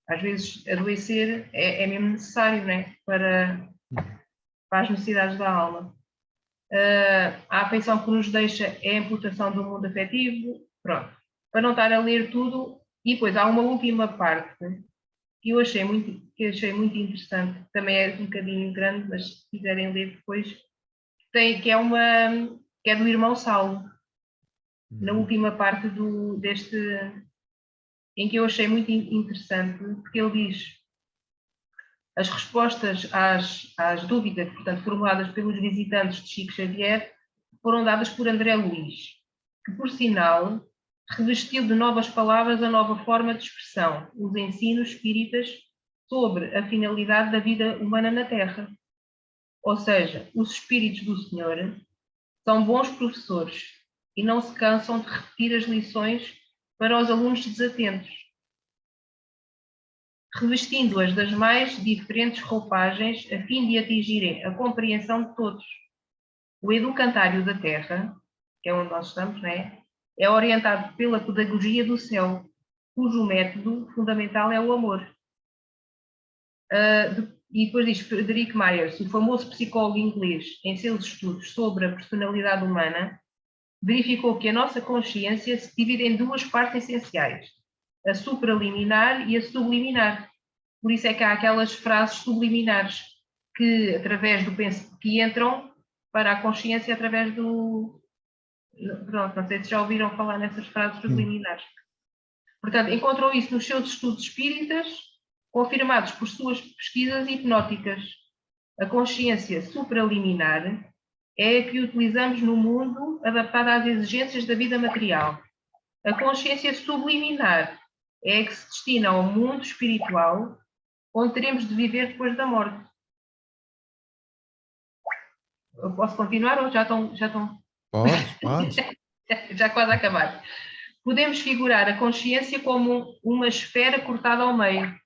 Às vezes, adoecer é mesmo necessário, né? Para as necessidades da alma. A afeição que nos deixa é a amputação do mundo afetivo. Pronto. Para não estar a ler tudo, e depois há uma última parte que eu achei muito interessante, também é um bocadinho grande, mas se quiserem ler depois, que é do irmão Saulo, na última parte em que eu achei muito interessante, porque ele diz: as respostas às dúvidas, portanto, formuladas pelos visitantes de Chico Xavier, foram dadas por André Luís, que, por sinal, revestiu de novas palavras a nova forma de expressão, os ensinos espíritas sobre a finalidade da vida humana na Terra. Ou seja, os espíritos do Senhor são bons professores e não se cansam de repetir as lições para os alunos desatentos, revestindo-as das mais diferentes roupagens a fim de atingirem a compreensão de todos. O Educandário da Terra, que é onde nós estamos, é orientado pela pedagogia do céu, cujo método fundamental é o amor. E depois diz Frederick Myers, o famoso psicólogo inglês, em seus estudos sobre a personalidade humana, verificou que a nossa consciência se divide em duas partes essenciais: a supraliminar e a subliminar. Por isso é que há aquelas frases subliminares que, através do pensamento, que entram para a consciência através do... Pronto, não sei se já ouviram falar nessas frases subliminares. Portanto, encontrou isso nos seus estudos espíritas, confirmados por suas pesquisas hipnóticas. A consciência supraliminar é a que utilizamos no mundo adaptada às exigências da vida material. A consciência subliminar é a que se destina ao mundo espiritual, onde teremos de viver depois da morte. Eu posso continuar ou já estão... Pode. Já quase a acabar. Podemos figurar a consciência como uma esfera cortada ao meio,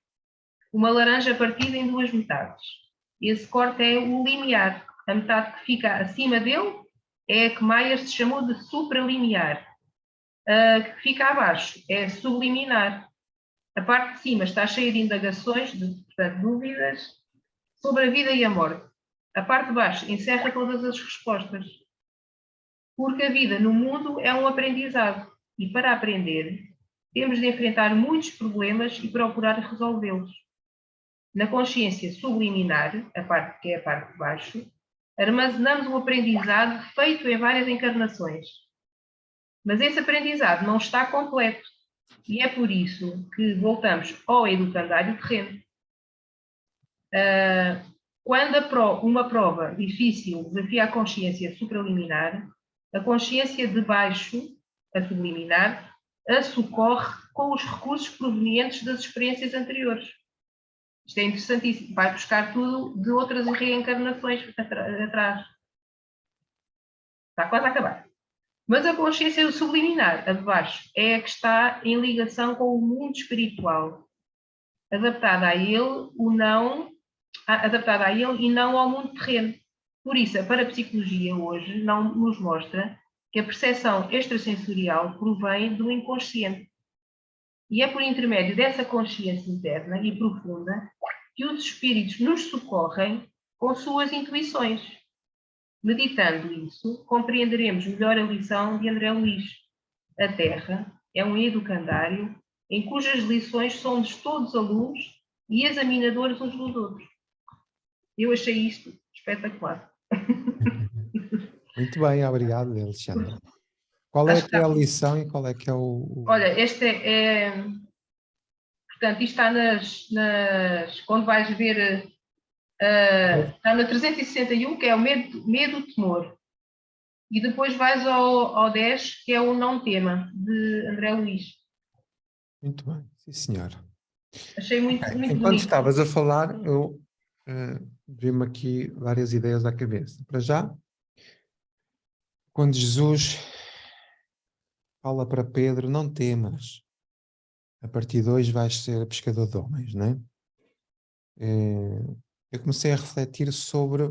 uma laranja partida em duas metades. Esse corte é o limiar. A metade que fica acima dele é a que Myers se chamou de supralimiar. A que fica abaixo é subliminar. A parte de cima está cheia de indagações, de dúvidas sobre a vida e a morte. A parte de baixo encerra todas as respostas. Porque a vida no mundo é um aprendizado. E para aprender, temos de enfrentar muitos problemas e procurar resolvê-los. Na consciência subliminar, que é a parte de baixo, armazenamos um aprendizado feito em várias encarnações. Mas esse aprendizado não está completo. E é por isso que voltamos ao educandário terreno. Quando uma prova difícil desafia a consciência supraliminar, a consciência de baixo, a subliminar, a socorre com os recursos provenientes das experiências anteriores. Isto é interessantíssimo. Vai buscar tudo de outras reencarnações atrás. Está quase a acabar. Mas a consciência subliminar, a de baixo, é a que está em ligação com o mundo espiritual. Adaptada a ele, o não adaptada a ele e não ao mundo terreno. Por isso, a parapsicologia hoje não nos mostra que a percepção extrasensorial provém do inconsciente. E é por intermédio dessa consciência interna e profunda que os espíritos nos socorrem com suas intuições. Meditando isso, compreenderemos melhor a lição de André Luiz. A Terra é um educandário em cujas lições somos todos alunos e examinadores uns dos outros. Eu achei isto espetacular. Muito bem, obrigado, Alexandre. Qual é que é a lição e qual é que é o... Olha, este portanto, isto está quando vais ver, está na 361, que é o medo, temor. E depois vais ao 10, que é o não tema, de André Luiz. Muito bem, sim senhor. Achei muito Enquanto bonito. estavas a falar, eu vi-me aqui várias ideias à cabeça. Para já, quando Jesus fala para Pedro, não temas, a partir de hoje vais ser pescador de homens, não é? Eu comecei a refletir sobre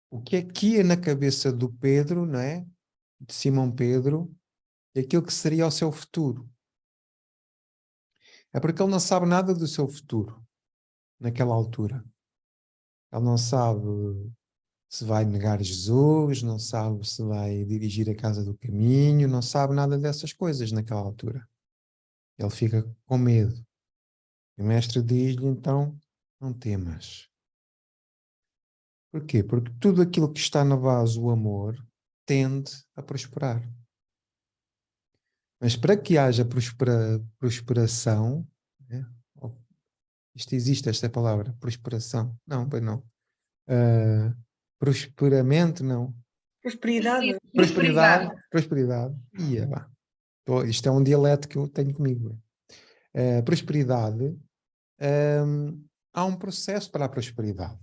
o que é que ia na cabeça do Pedro, não é? De Simão Pedro, e aquilo que seria o seu futuro. É porque ele não sabe nada do seu futuro, naquela altura. Ele não sabe se vai negar Jesus, não sabe se vai dirigir a casa do caminho, não sabe nada dessas coisas naquela altura. Ele fica com medo. E o mestre diz-lhe, então, não temas. Porquê? Porque tudo aquilo que está na base do amor tende a prosperar. Mas para que haja prosperação, né? Isto existe, esta palavra, prosperação? Não, bem não. Prosperamento, não. Prosperidade. Prosperidade. Ia lá. Isto é um dialeto que eu tenho comigo. Prosperidade, há um processo para a prosperidade.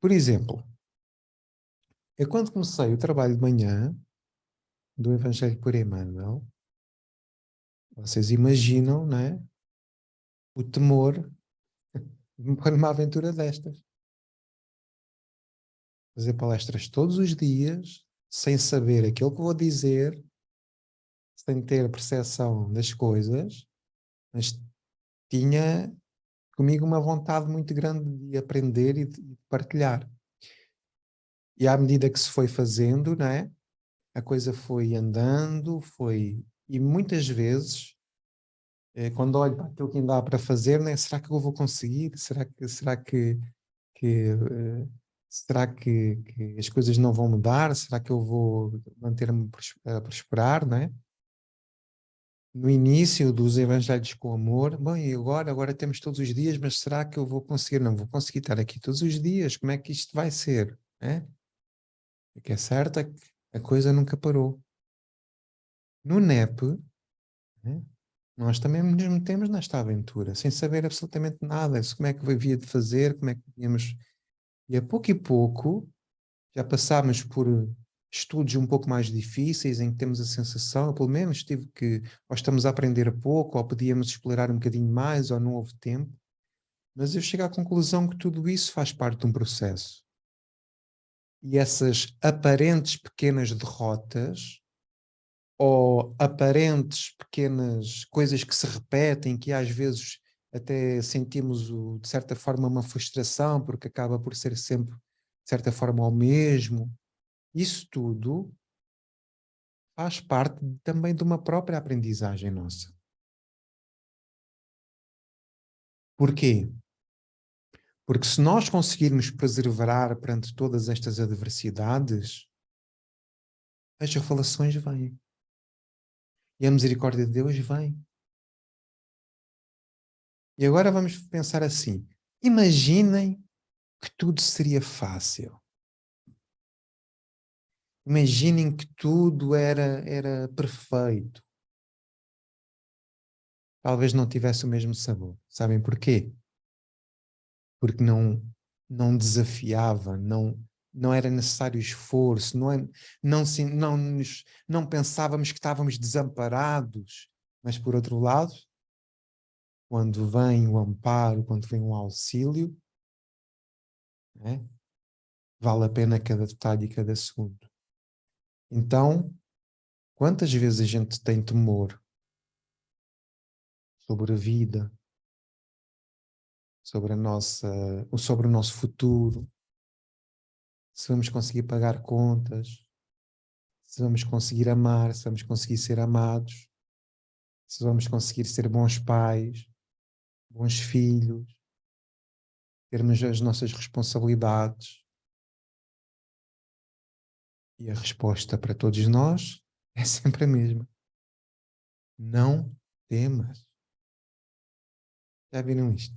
Por exemplo, eu quando comecei o trabalho de manhã do Evangelho por Emmanuel, vocês imaginam, não é? O temor para uma aventura destas. Fazer palestras todos os dias, sem saber aquilo que vou dizer, sem ter percepção das coisas, mas tinha comigo uma vontade muito grande de aprender e de partilhar. E à medida que se foi fazendo, não é? A coisa foi andando, e muitas vezes, quando olho para aquilo que ainda há para fazer, né? Será que eu vou conseguir? Será que as coisas não vão mudar? Será que eu vou manter-me a prosperar, não é? No início dos Evangelhos com Amor, bom, e agora temos todos os dias, mas será que eu vou conseguir? Não vou conseguir estar aqui todos os dias, como é que isto vai ser? É? O que é certo é que a coisa nunca parou. No NEP, né, nós também nos metemos nesta aventura, sem saber absolutamente nada, como é que havia de fazer, como é que podíamos... E a pouco, já passámos por estudos um pouco mais difíceis, em que temos a sensação, ou pelo menos ou estamos a aprender pouco, ou podíamos explorar um bocadinho mais, ou não houve tempo. Mas eu chego à conclusão que tudo isso faz parte de um processo. E essas aparentes pequenas derrotas, ou aparentes pequenas coisas que se repetem, que às vezes até sentimos, de certa forma, uma frustração, porque acaba por ser sempre, de certa forma, o mesmo. Isso tudo faz parte também de uma própria aprendizagem nossa. Porquê? Porque se nós conseguirmos perseverar perante todas estas adversidades, as revelações vêm. E a misericórdia de Deus vem. E agora vamos pensar assim. Imaginem que tudo seria fácil. Imaginem que tudo era perfeito. Talvez não tivesse o mesmo sabor. Sabem porquê? Porque não desafiava, não era necessário esforço, não pensávamos que estávamos desamparados. Mas, por outro lado, quando vem o amparo, quando vem o auxílio, né? Vale a pena cada detalhe e cada segundo. Então, quantas vezes a gente tem temor sobre a vida, sobre o nosso futuro, se vamos conseguir pagar contas, se vamos conseguir amar, se vamos conseguir ser amados, se vamos conseguir ser bons pais, bons filhos, termos as nossas responsabilidades. E a resposta para todos nós é sempre a mesma. Não temas. Já viram isto?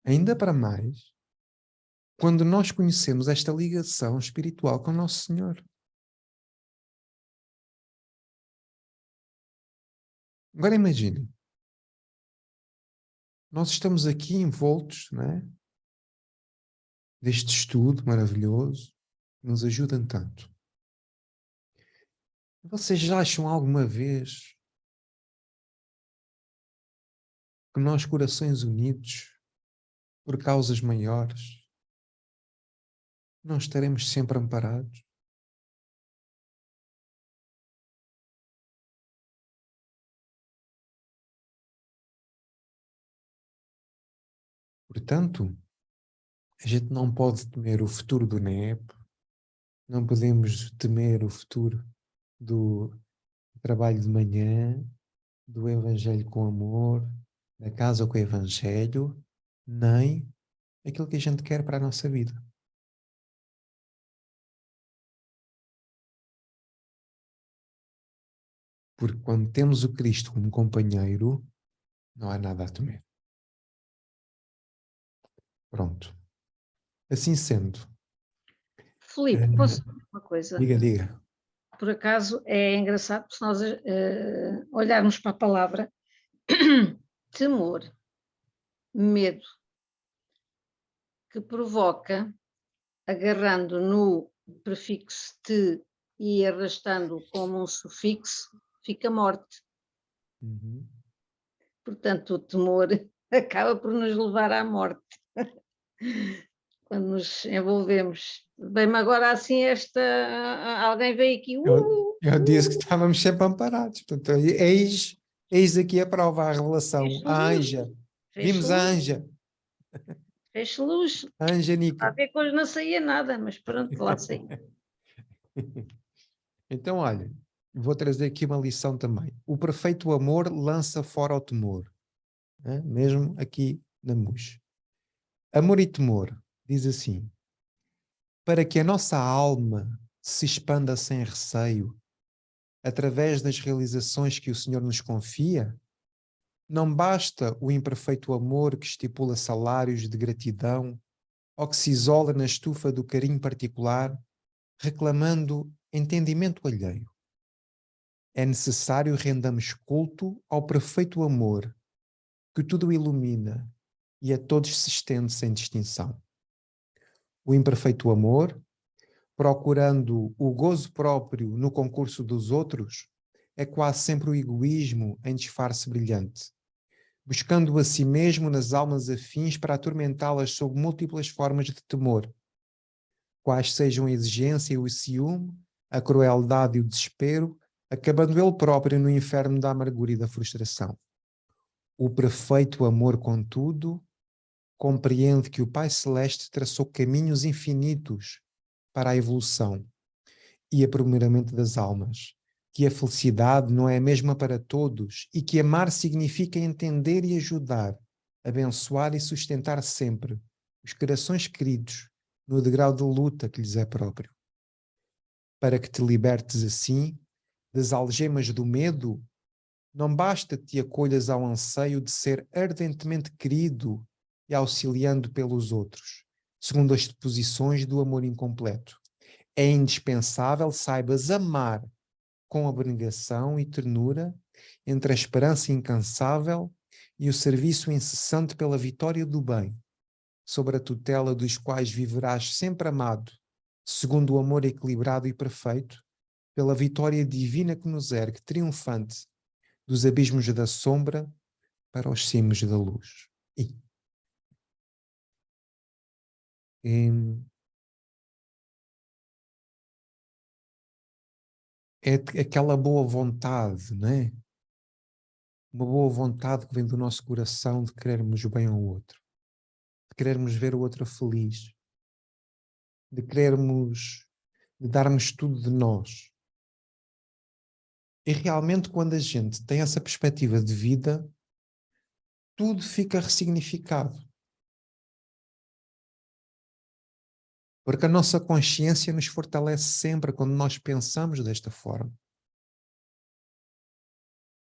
Ainda para mais, quando nós conhecemos esta ligação espiritual com o Nosso Senhor. Agora imaginem, nós estamos aqui envoltos, não é? Deste estudo maravilhoso, que nos ajuda tanto. Vocês já acham alguma vez que nós, corações unidos, por causas maiores, não estaremos sempre amparados? Portanto, a gente não pode temer o futuro do NEP, não podemos temer o futuro do trabalho de manhã, do Evangelho com amor, da casa com o Evangelho, nem aquilo que a gente quer para a nossa vida. Porque quando temos o Cristo como companheiro, não há nada a temer. Pronto. Assim sendo. Filipe, posso dizer uma coisa? Diga. Por acaso é engraçado, se nós olharmos para a palavra temor, medo, que provoca, agarrando no prefixo te e arrastando como um sufixo, fica morte. Uhum. Portanto, o temor acaba por nos levar à morte. Quando nos envolvemos. Bem-me agora assim alguém veio aqui. Eu disse que estávamos sempre amparados. Portanto, eis aqui a prova, a revelação. A Anja. Vimos a Anja. Fez luz. A Anjanica. A ver que hoje não saía nada, mas pronto, lá saí. Então, olha, vou trazer aqui uma lição também. O perfeito amor lança fora o temor. Né? Mesmo aqui na MUS. Amor e temor, diz assim: para que a nossa alma se expanda sem receio, através das realizações que o Senhor nos confia, não basta o imperfeito amor que estipula salários de gratidão ou que se isola na estufa do carinho particular, reclamando entendimento alheio. É necessário rendamos culto ao perfeito amor, que tudo ilumina e a todos se estende sem distinção. O imperfeito amor, procurando o gozo próprio no concurso dos outros, é quase sempre o egoísmo em disfarce brilhante, buscando a si mesmo nas almas afins para atormentá-las sob múltiplas formas de temor, quais sejam a exigência e o ciúme, a crueldade e o desespero, acabando ele próprio no inferno da amargura e da frustração. O perfeito amor, contudo, compreende que o Pai Celeste traçou caminhos infinitos para a evolução e aprimoramento das almas, que a felicidade não é a mesma para todos e que amar significa entender e ajudar, abençoar e sustentar sempre os corações queridos no degrau de luta que lhes é próprio. Para que te libertes assim das algemas do medo, não basta te acolhas ao anseio de ser ardentemente querido e auxiliando pelos outros, segundo as disposições do amor incompleto. É indispensável saibas amar com abnegação e ternura, entre a esperança incansável e o serviço incessante pela vitória do bem, sobre a tutela dos quais viverás sempre amado, segundo o amor equilibrado e perfeito, pela vitória divina que nos ergue triunfante dos abismos da sombra, para os cimos da luz. E é aquela boa vontade, não é? Uma boa vontade que vem do nosso coração de querermos o bem ao outro, de querermos ver o outro feliz, de querermos, de darmos tudo de nós. E realmente, quando a gente tem essa perspectiva de vida, tudo fica ressignificado. Porque a nossa consciência nos fortalece sempre quando nós pensamos desta forma.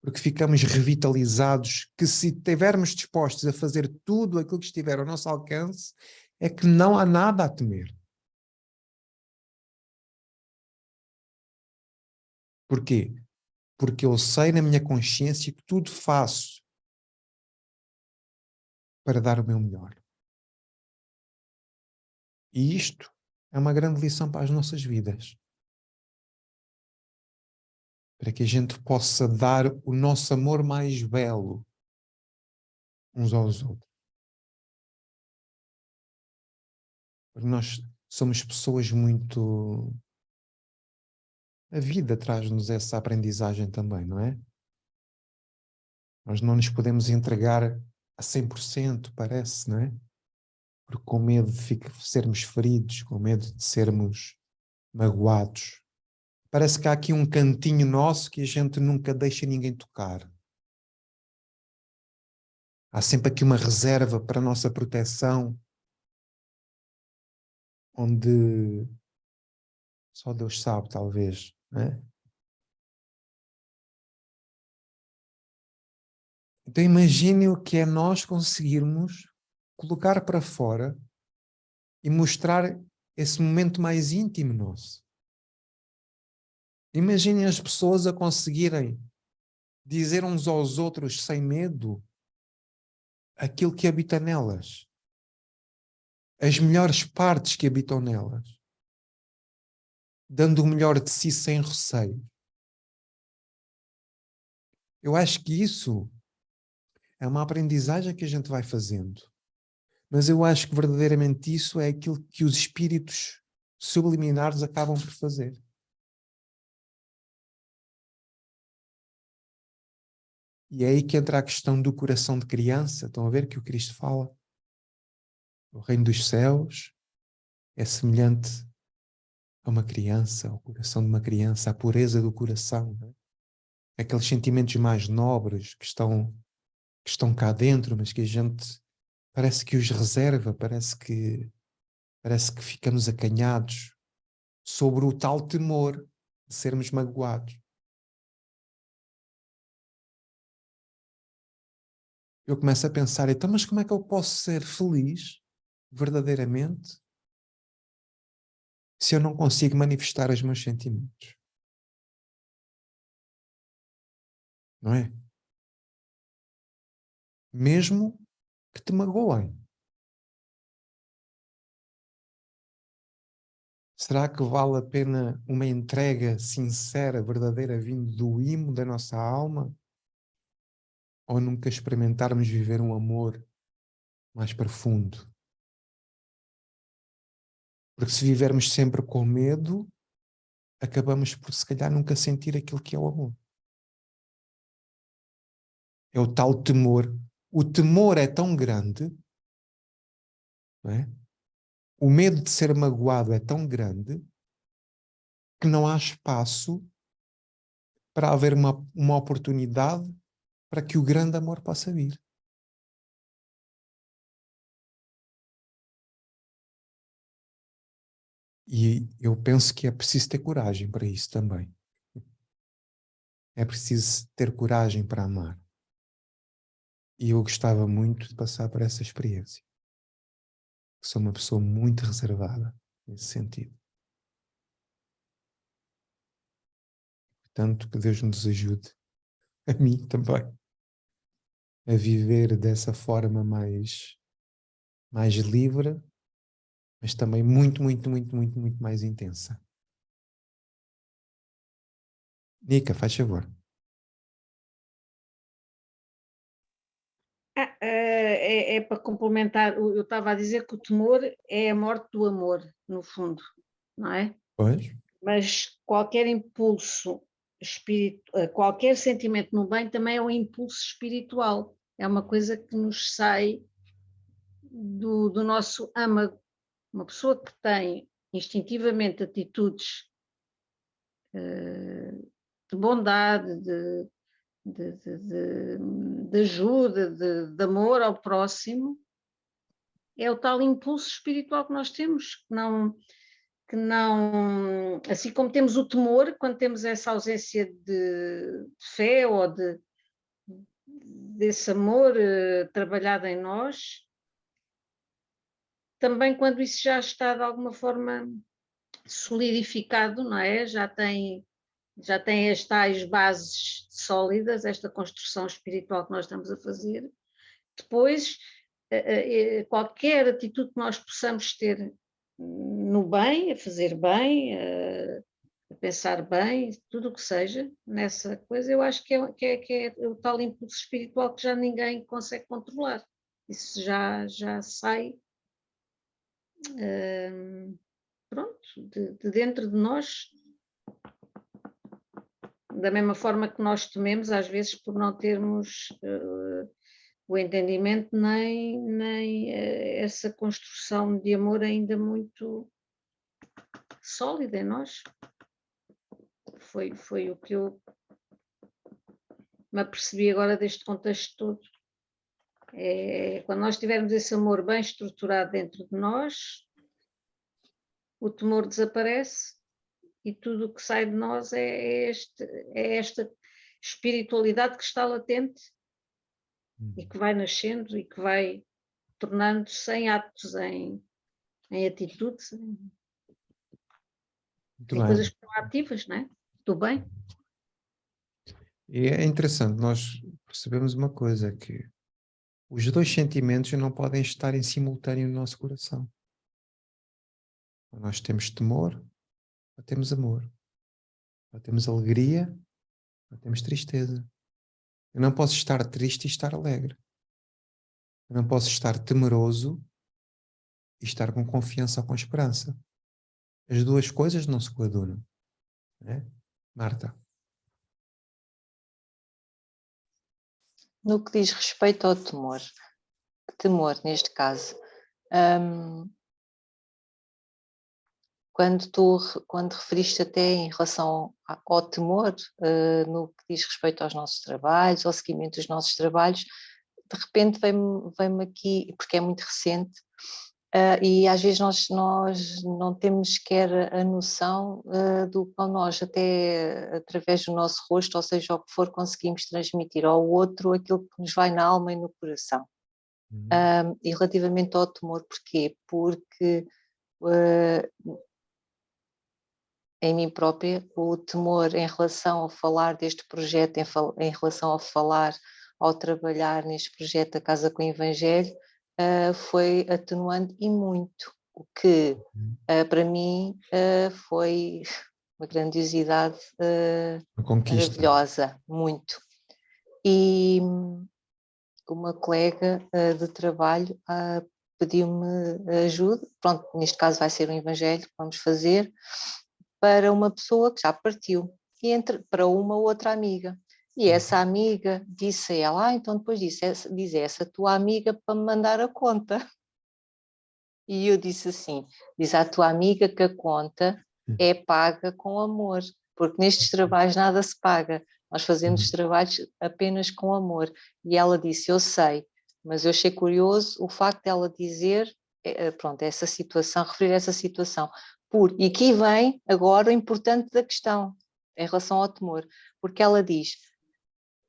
Porque ficamos revitalizados, que se estivermos dispostos a fazer tudo aquilo que estiver ao nosso alcance, é que não há nada a temer. Porquê? Porque eu sei na minha consciência que tudo faço para dar o meu melhor. E isto é uma grande lição para as nossas vidas. Para que a gente possa dar o nosso amor mais belo uns aos outros. Porque nós somos pessoas muito... A vida traz-nos essa aprendizagem também, não é? Nós não nos podemos entregar a 100%, parece, não é? Porque com medo de sermos feridos, com medo de sermos magoados. Parece que há aqui um cantinho nosso que a gente nunca deixa ninguém tocar. Há sempre aqui uma reserva para a nossa proteção, onde só Deus sabe, talvez, não é? Então imagine o que é nós conseguirmos colocar para fora e mostrar esse momento mais íntimo nosso. Imaginem as pessoas a conseguirem dizer uns aos outros sem medo aquilo que habita nelas, as melhores partes que habitam nelas, dando o melhor de si sem receio. Eu acho que isso é uma aprendizagem que a gente vai fazendo, mas eu acho que verdadeiramente isso é aquilo que os espíritos subliminares acabam por fazer. E é aí que entra a questão do coração de criança. Estão a ver que o Cristo fala? O reino dos céus é semelhante a uma criança, ao coração de uma criança, à pureza do coração. Não é? Aqueles sentimentos mais nobres que estão cá dentro, mas que a gente parece que os reserva, parece que ficamos acanhados sobre o tal temor de sermos magoados. Eu começo a pensar, então, mas como é que eu posso ser feliz, verdadeiramente, se eu não consigo manifestar os meus sentimentos? Não é? Mesmo que te magoem. Será que vale a pena uma entrega sincera, verdadeira, vindo do imo da nossa alma? Ou nunca experimentarmos viver um amor mais profundo? Porque se vivermos sempre com medo, acabamos por, se calhar, nunca sentir aquilo que é o amor. É o tal temor. O temor é tão grande, não é? O medo de ser magoado é tão grande que não há espaço para haver uma oportunidade para que o grande amor possa vir. E eu penso que é preciso ter coragem para isso também. É preciso ter coragem para amar. E eu gostava muito de passar por essa experiência. Sou uma pessoa muito reservada nesse sentido. Portanto, que Deus nos ajude, a mim também, a viver dessa forma mais livre, mas também muito, muito, muito, muito, muito mais intensa. Nica, faz favor. é para complementar, eu estava a dizer que o temor é a morte do amor, no fundo, não é? Pois. Mas qualquer impulso qualquer sentimento no bem também é um impulso espiritual, é uma coisa que nos sai do nosso âmago. Uma pessoa que tem instintivamente atitudes de bondade, de ajuda, de amor ao próximo, é o tal impulso espiritual que nós temos, que não, assim como temos o temor, quando temos essa ausência de fé ou desse amor trabalhado em nós, também quando isso já está de alguma forma solidificado, não é? Já tem as tais bases sólidas, esta construção espiritual que nós estamos a fazer. Depois, qualquer atitude que nós possamos ter no bem, a fazer bem, a pensar bem, tudo o que seja, nessa coisa, eu acho que é o tal impulso espiritual que já ninguém consegue controlar. Isso já sai, pronto, de dentro de nós, da mesma forma que nós tememos, às vezes, por não termos o entendimento nem essa construção de amor ainda muito sólida em nós. Foi o que eu me apercebi agora deste contexto todo. Quando nós tivermos esse amor bem estruturado dentro de nós, o temor desaparece e tudo o que sai de nós é esta espiritualidade que está latente e que vai nascendo e que vai tornando-se em atos, em atitudes, em coisas proativas, não é? Do bem. E é interessante, nós percebemos uma coisa, que os dois sentimentos não podem estar em simultâneo no nosso coração. Nós temos temor, ou temos amor. Ou temos alegria, ou temos tristeza. Eu não posso estar triste e estar alegre. Eu não posso estar temeroso e estar com confiança ou com esperança. As duas coisas não se coadunam. Né? Marta? No que diz respeito ao temor neste caso, quando referiste até em relação ao temor, no que diz respeito aos nossos trabalhos, ao seguimento dos nossos trabalhos, de repente vem-me aqui, porque é muito recente, e às vezes nós não temos sequer a noção do que nós, até através do nosso rosto, ou seja, o que for, conseguimos transmitir ao outro aquilo que nos vai na alma e no coração. E relativamente ao temor, porquê? Porque em mim própria, o temor em relação ao falar deste projeto, em relação ao trabalhar neste projeto da Casa com o Evangelho, foi atenuando e muito, o que para mim foi uma grandiosidade maravilhosa, muito. E uma colega de trabalho pediu-me ajuda, pronto, neste caso vai ser um Evangelho que vamos fazer, para uma pessoa que já partiu, e para uma outra amiga. E essa amiga disse a ela, então depois diz essa tua amiga para me mandar a conta. E eu disse assim, diz à tua amiga que a conta é paga com amor, porque nestes trabalhos nada se paga, nós fazemos trabalhos apenas com amor. E ela disse, eu sei, mas eu achei curioso o facto de ela dizer, pronto, essa situação, referir essa situação. E aqui vem agora o importante da questão, em relação ao temor, porque ela diz,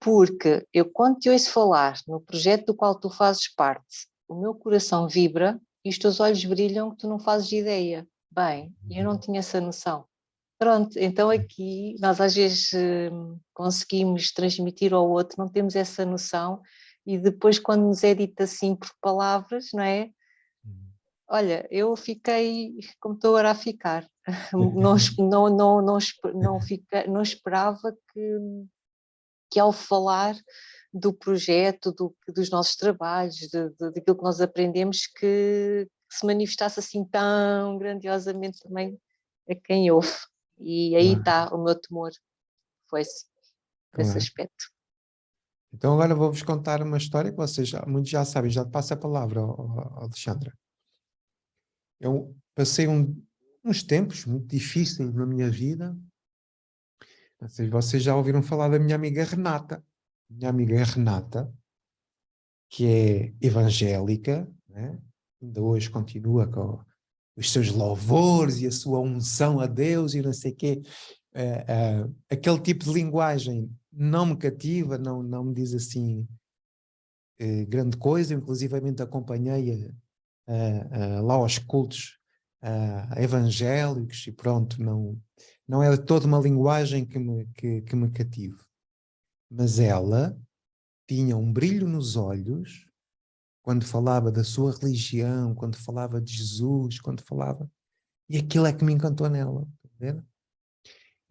porque eu quando te ouço falar no projeto do qual tu fazes parte, o meu coração vibra e os teus olhos brilham que tu não fazes ideia. Bem, eu não tinha essa noção. Pronto, então aqui nós às vezes conseguimos transmitir ao outro, não temos essa noção, e depois quando nos é dito assim por palavras, não é? Olha, eu fiquei como estou agora a ficar. Não esperava que ao falar do projeto, dos nossos trabalhos, daquilo que nós aprendemos, que se manifestasse assim tão grandiosamente também a quem ouve. E aí está o meu temor, foi-se, nesse aspecto. Então agora vou-vos contar uma história que vocês muitos já sabem, já te passo a palavra, Alexandra. Eu passei uns tempos muito difíceis na minha vida. Vocês já ouviram falar da minha amiga Renata. Minha amiga Renata, que é evangélica, né? Ainda hoje continua com os seus louvores e a sua unção a Deus e não sei o quê. Aquele tipo de linguagem não me cativa, não me diz assim grande coisa. Inclusivamente acompanhei lá aos cultos evangélicos e pronto, não é toda uma linguagem que me cative. Mas ela tinha um brilho nos olhos quando falava da sua religião, quando falava de Jesus, quando falava... E aquilo é que me encantou nela. Tá vendo?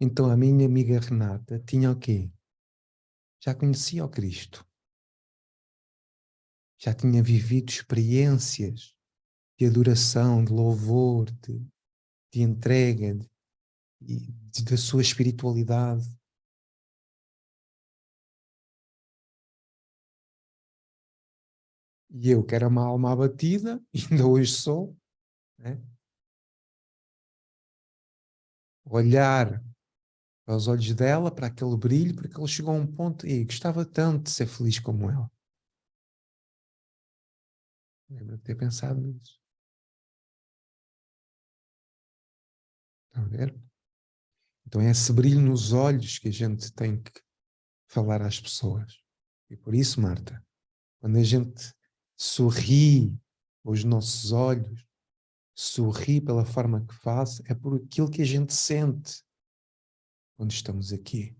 Então a minha amiga Renata tinha o quê? Já conhecia o Cristo. Já tinha vivido experiências de adoração, de louvor, de entrega, da sua espiritualidade. E eu, que era uma alma abatida, ainda hoje sou, né? Olhar aos olhos dela, para aquele brilho, porque ele chegou a um ponto e gostava tanto de ser feliz como ela. Lembro de ter pensado nisso. Estão a ver? Então é esse brilho nos olhos que a gente tem que falar às pessoas. E por isso, Marta, quando a gente sorri aos nossos olhos, sorri pela forma que faz, é por aquilo que a gente sente quando estamos aqui.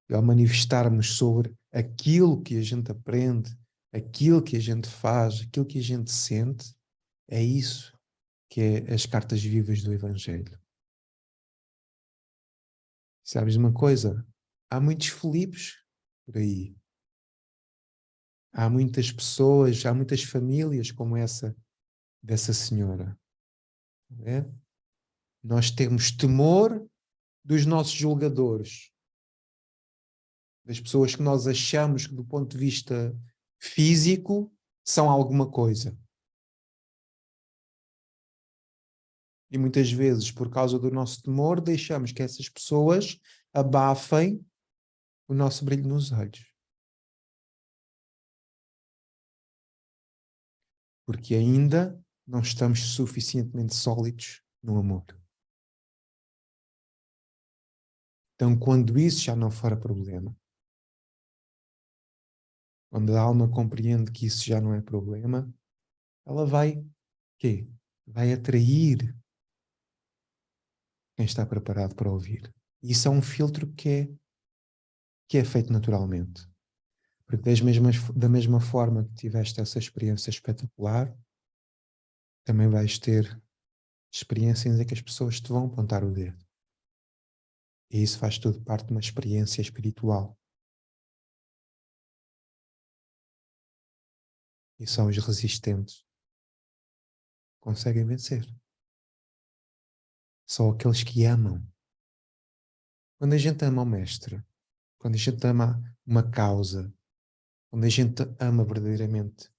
E ao manifestarmos sobre aquilo que a gente aprende, aquilo que a gente faz, aquilo que a gente sente, é isso que é as cartas vivas do Evangelho. Sabes uma coisa? Há muitos Filipes por aí. Há muitas pessoas, há muitas famílias como essa dessa senhora. É? Nós temos temor dos nossos julgadores, das pessoas que nós achamos que do ponto de vista físico são alguma coisa. E muitas vezes, por causa do nosso temor, deixamos que essas pessoas abafem o nosso brilho nos olhos. Porque ainda não estamos suficientemente sólidos no amor. Então, quando isso já não for problema, quando a alma compreende que isso já não é problema, ela vai, quê? Vai atrair quem está preparado para ouvir. E isso é um filtro que é feito naturalmente. Porque da mesma forma que tiveste essa experiência espetacular, também vais ter experiências em que as pessoas te vão apontar o dedo. E isso faz tudo parte de uma experiência espiritual. E só os resistentes conseguem vencer. Só aqueles que amam. Quando a gente ama o mestre, quando a gente ama uma causa, quando a gente ama verdadeiramente,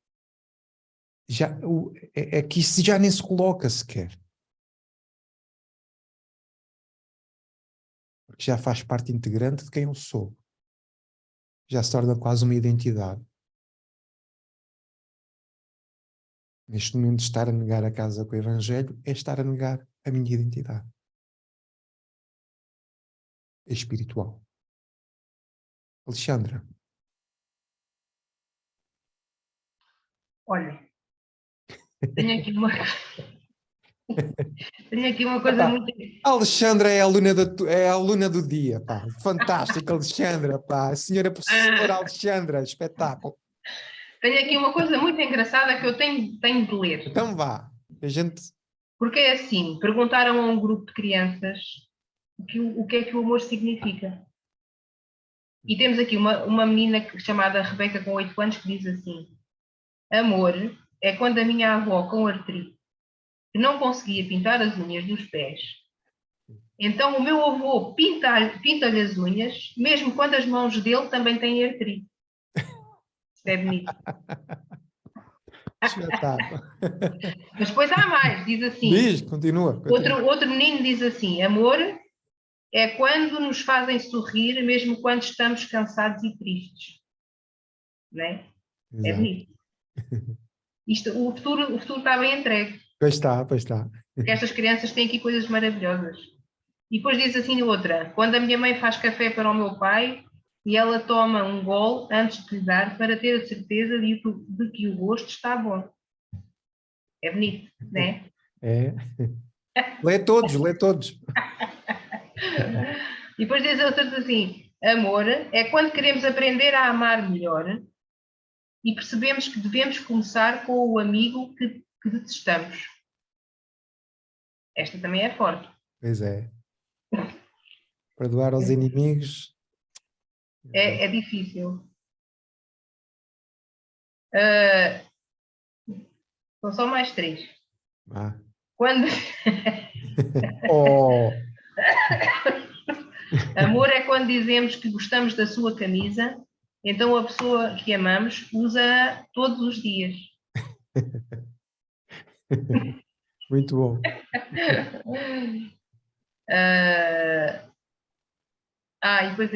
é que isso já nem se coloca sequer. Porque já faz parte integrante de quem eu sou. Já se torna quase uma identidade. Neste momento, estar a negar a casa com o Evangelho é estar a negar a minha identidade. É espiritual. Alexandra. Olha, tenho aqui uma, tenho aqui uma coisa muito... A Alexandra é a aluna do dia, pá. Fantástico, Alexandra, pá. A senhora professora Alexandra, espetáculo. Tenho aqui uma coisa muito engraçada que eu tenho de ler. Então vá. A gente... Porque é assim, perguntaram a um grupo de crianças o que é que o amor significa. E temos aqui uma menina chamada Rebeca, com 8 anos, que diz assim: amor é quando a minha avó, com artrite, que não conseguia pintar as unhas dos pés, então o meu avô pinta-lhe as unhas, mesmo quando as mãos dele também têm artrite. Isto é bonito. Espetáculo. Mas depois há mais, diz assim. Diz, continua. Outro menino diz assim: amor é quando nos fazem sorrir, mesmo quando estamos cansados e tristes. Não é? É Exato. bonito. O futuro está bem entregue. Pois está, pois está. Porque estas crianças têm aqui coisas maravilhosas. E depois diz assim outra: quando a minha mãe faz café para o meu pai e ela toma um gole antes de lhe dar, para ter a certeza de que o gosto está bom. É bonito, não é? É. Lê todos, lê todos. E depois diz outras assim: amor é quando queremos aprender a amar melhor e percebemos que devemos começar com o amigo que detestamos. Esta também é forte. Pois é. Perdoar aos inimigos. É difícil. São só mais 3. Ah. Quando... Oh. Amor é quando dizemos que gostamos da sua camisa, então a pessoa que amamos usa todos os dias. Muito bom. E depois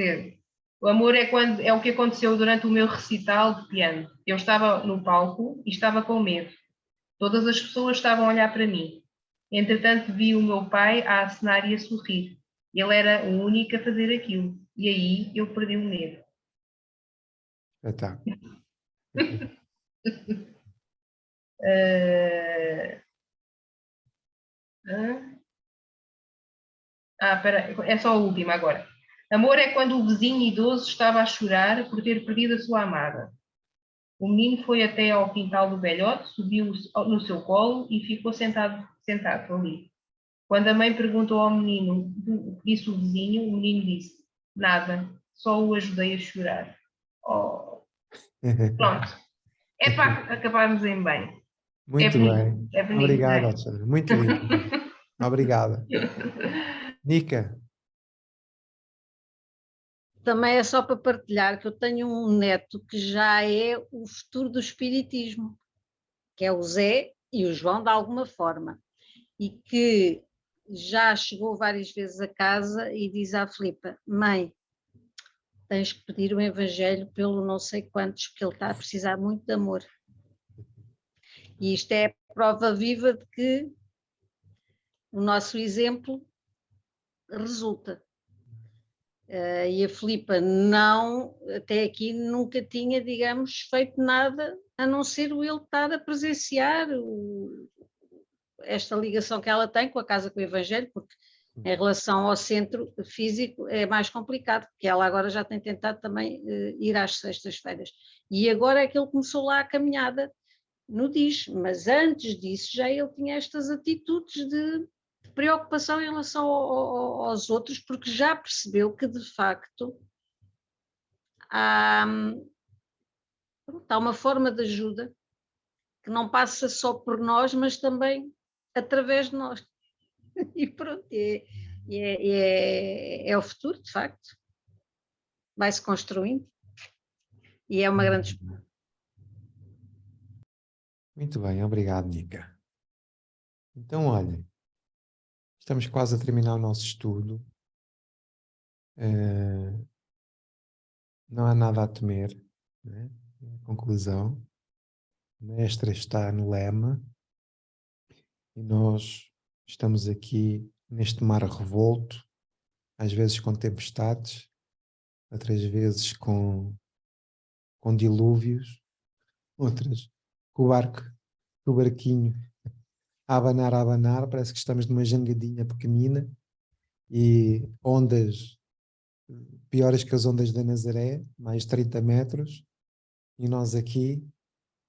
o amor é o que aconteceu durante o meu recital de piano. Eu estava no palco e estava com medo. Todas as pessoas estavam a olhar para mim. Entretanto, vi o meu pai a acenar e a sorrir. Ele era o único a fazer aquilo. E aí eu perdi o medo. Tá. Espera, é só a última agora. Amor é quando o vizinho idoso estava a chorar por ter perdido a sua amada. O menino foi até ao quintal do velhote, subiu no seu colo e ficou sentado ali. Quando a mãe perguntou ao menino o que disse o vizinho, o menino disse: nada, só o ajudei a chorar. Oh. Pronto. É para acabarmos em bem. Muito bem. É bonito, Obrigado, não é? Alexandre. Muito lindo. Obrigada. Nica. Também é só para partilhar que eu tenho um neto que já é o futuro do espiritismo, que é o Zé e o João de alguma forma, e que já chegou várias vezes a casa e diz à Filipa: mãe, tens que pedir o evangelho pelo não sei quantos, porque ele está a precisar muito de amor. E isto é a prova viva de que o nosso exemplo resulta. E a Filipa não, até aqui nunca tinha, digamos, feito nada a não ser o ele estar a presenciar esta ligação que ela tem com a casa, com o Evangelho, porque em relação ao centro físico é mais complicado, porque ela agora já tem tentado também ir às sextas-feiras. E agora é que ele começou lá a caminhada no DIS, mas antes disso já ele tinha estas atitudes de preocupação em relação aos outros, porque já percebeu que de facto há uma forma de ajuda que não passa só por nós, mas também através de nós. E pronto, é o futuro, de facto. Vai-se construindo e é uma grande esperança. Muito bem, obrigado, Nica. Então, olha, estamos quase a terminar o nosso estudo. Não há nada a temer, né? Conclusão. A mestra está no lema e nós estamos aqui neste mar revolto, às vezes com tempestades, outras vezes com dilúvios, outras com o barquinho a abanar, parece que estamos numa jangadinha pequenina e ondas piores que as ondas da Nazaré, mais 30 metros, e nós aqui,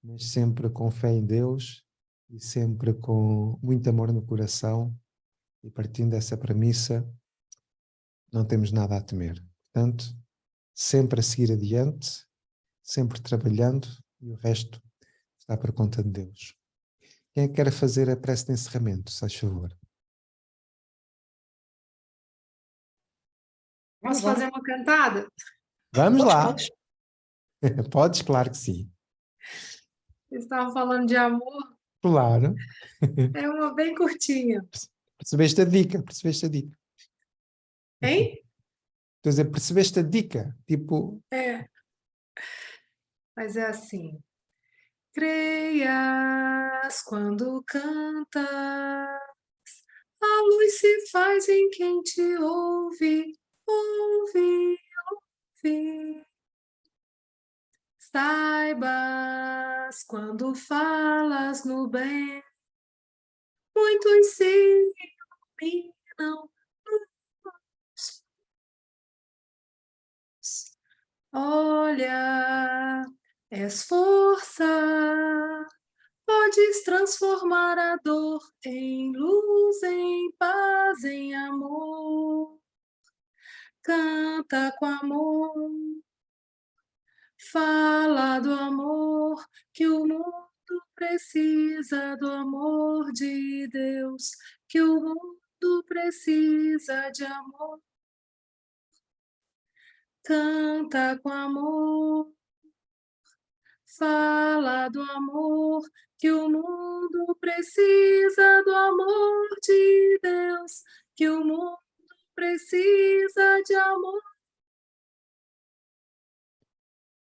mas sempre com fé em Deus e sempre com muito amor no coração, e partindo dessa premissa, não temos nada a temer. Portanto, sempre a seguir adiante, sempre trabalhando, e o resto está por conta de Deus. Quem é que quer fazer a prece de encerramento, se faz favor? Posso fazer uma cantada? Vamos lá. Podes. Podes, claro que sim. Vocês estavam falando de amor, Claro. é uma bem curtinha. Percebeste a dica, percebeste a dica. Hein? Estou a dizer, percebeste a dica? Tipo, É. Mas é assim. Creias quando cantas, a luz se faz em quem te ouve, ouve, ouve. Saibas quando falas no bem, muitos se iluminam. Olha, és força, podes transformar a dor em luz, em paz, em amor. Canta com amor, fala do amor, que o mundo precisa do amor de Deus, que o mundo precisa de amor. Canta com amor, fala do amor, que o mundo precisa do amor de Deus, que o mundo precisa de amor.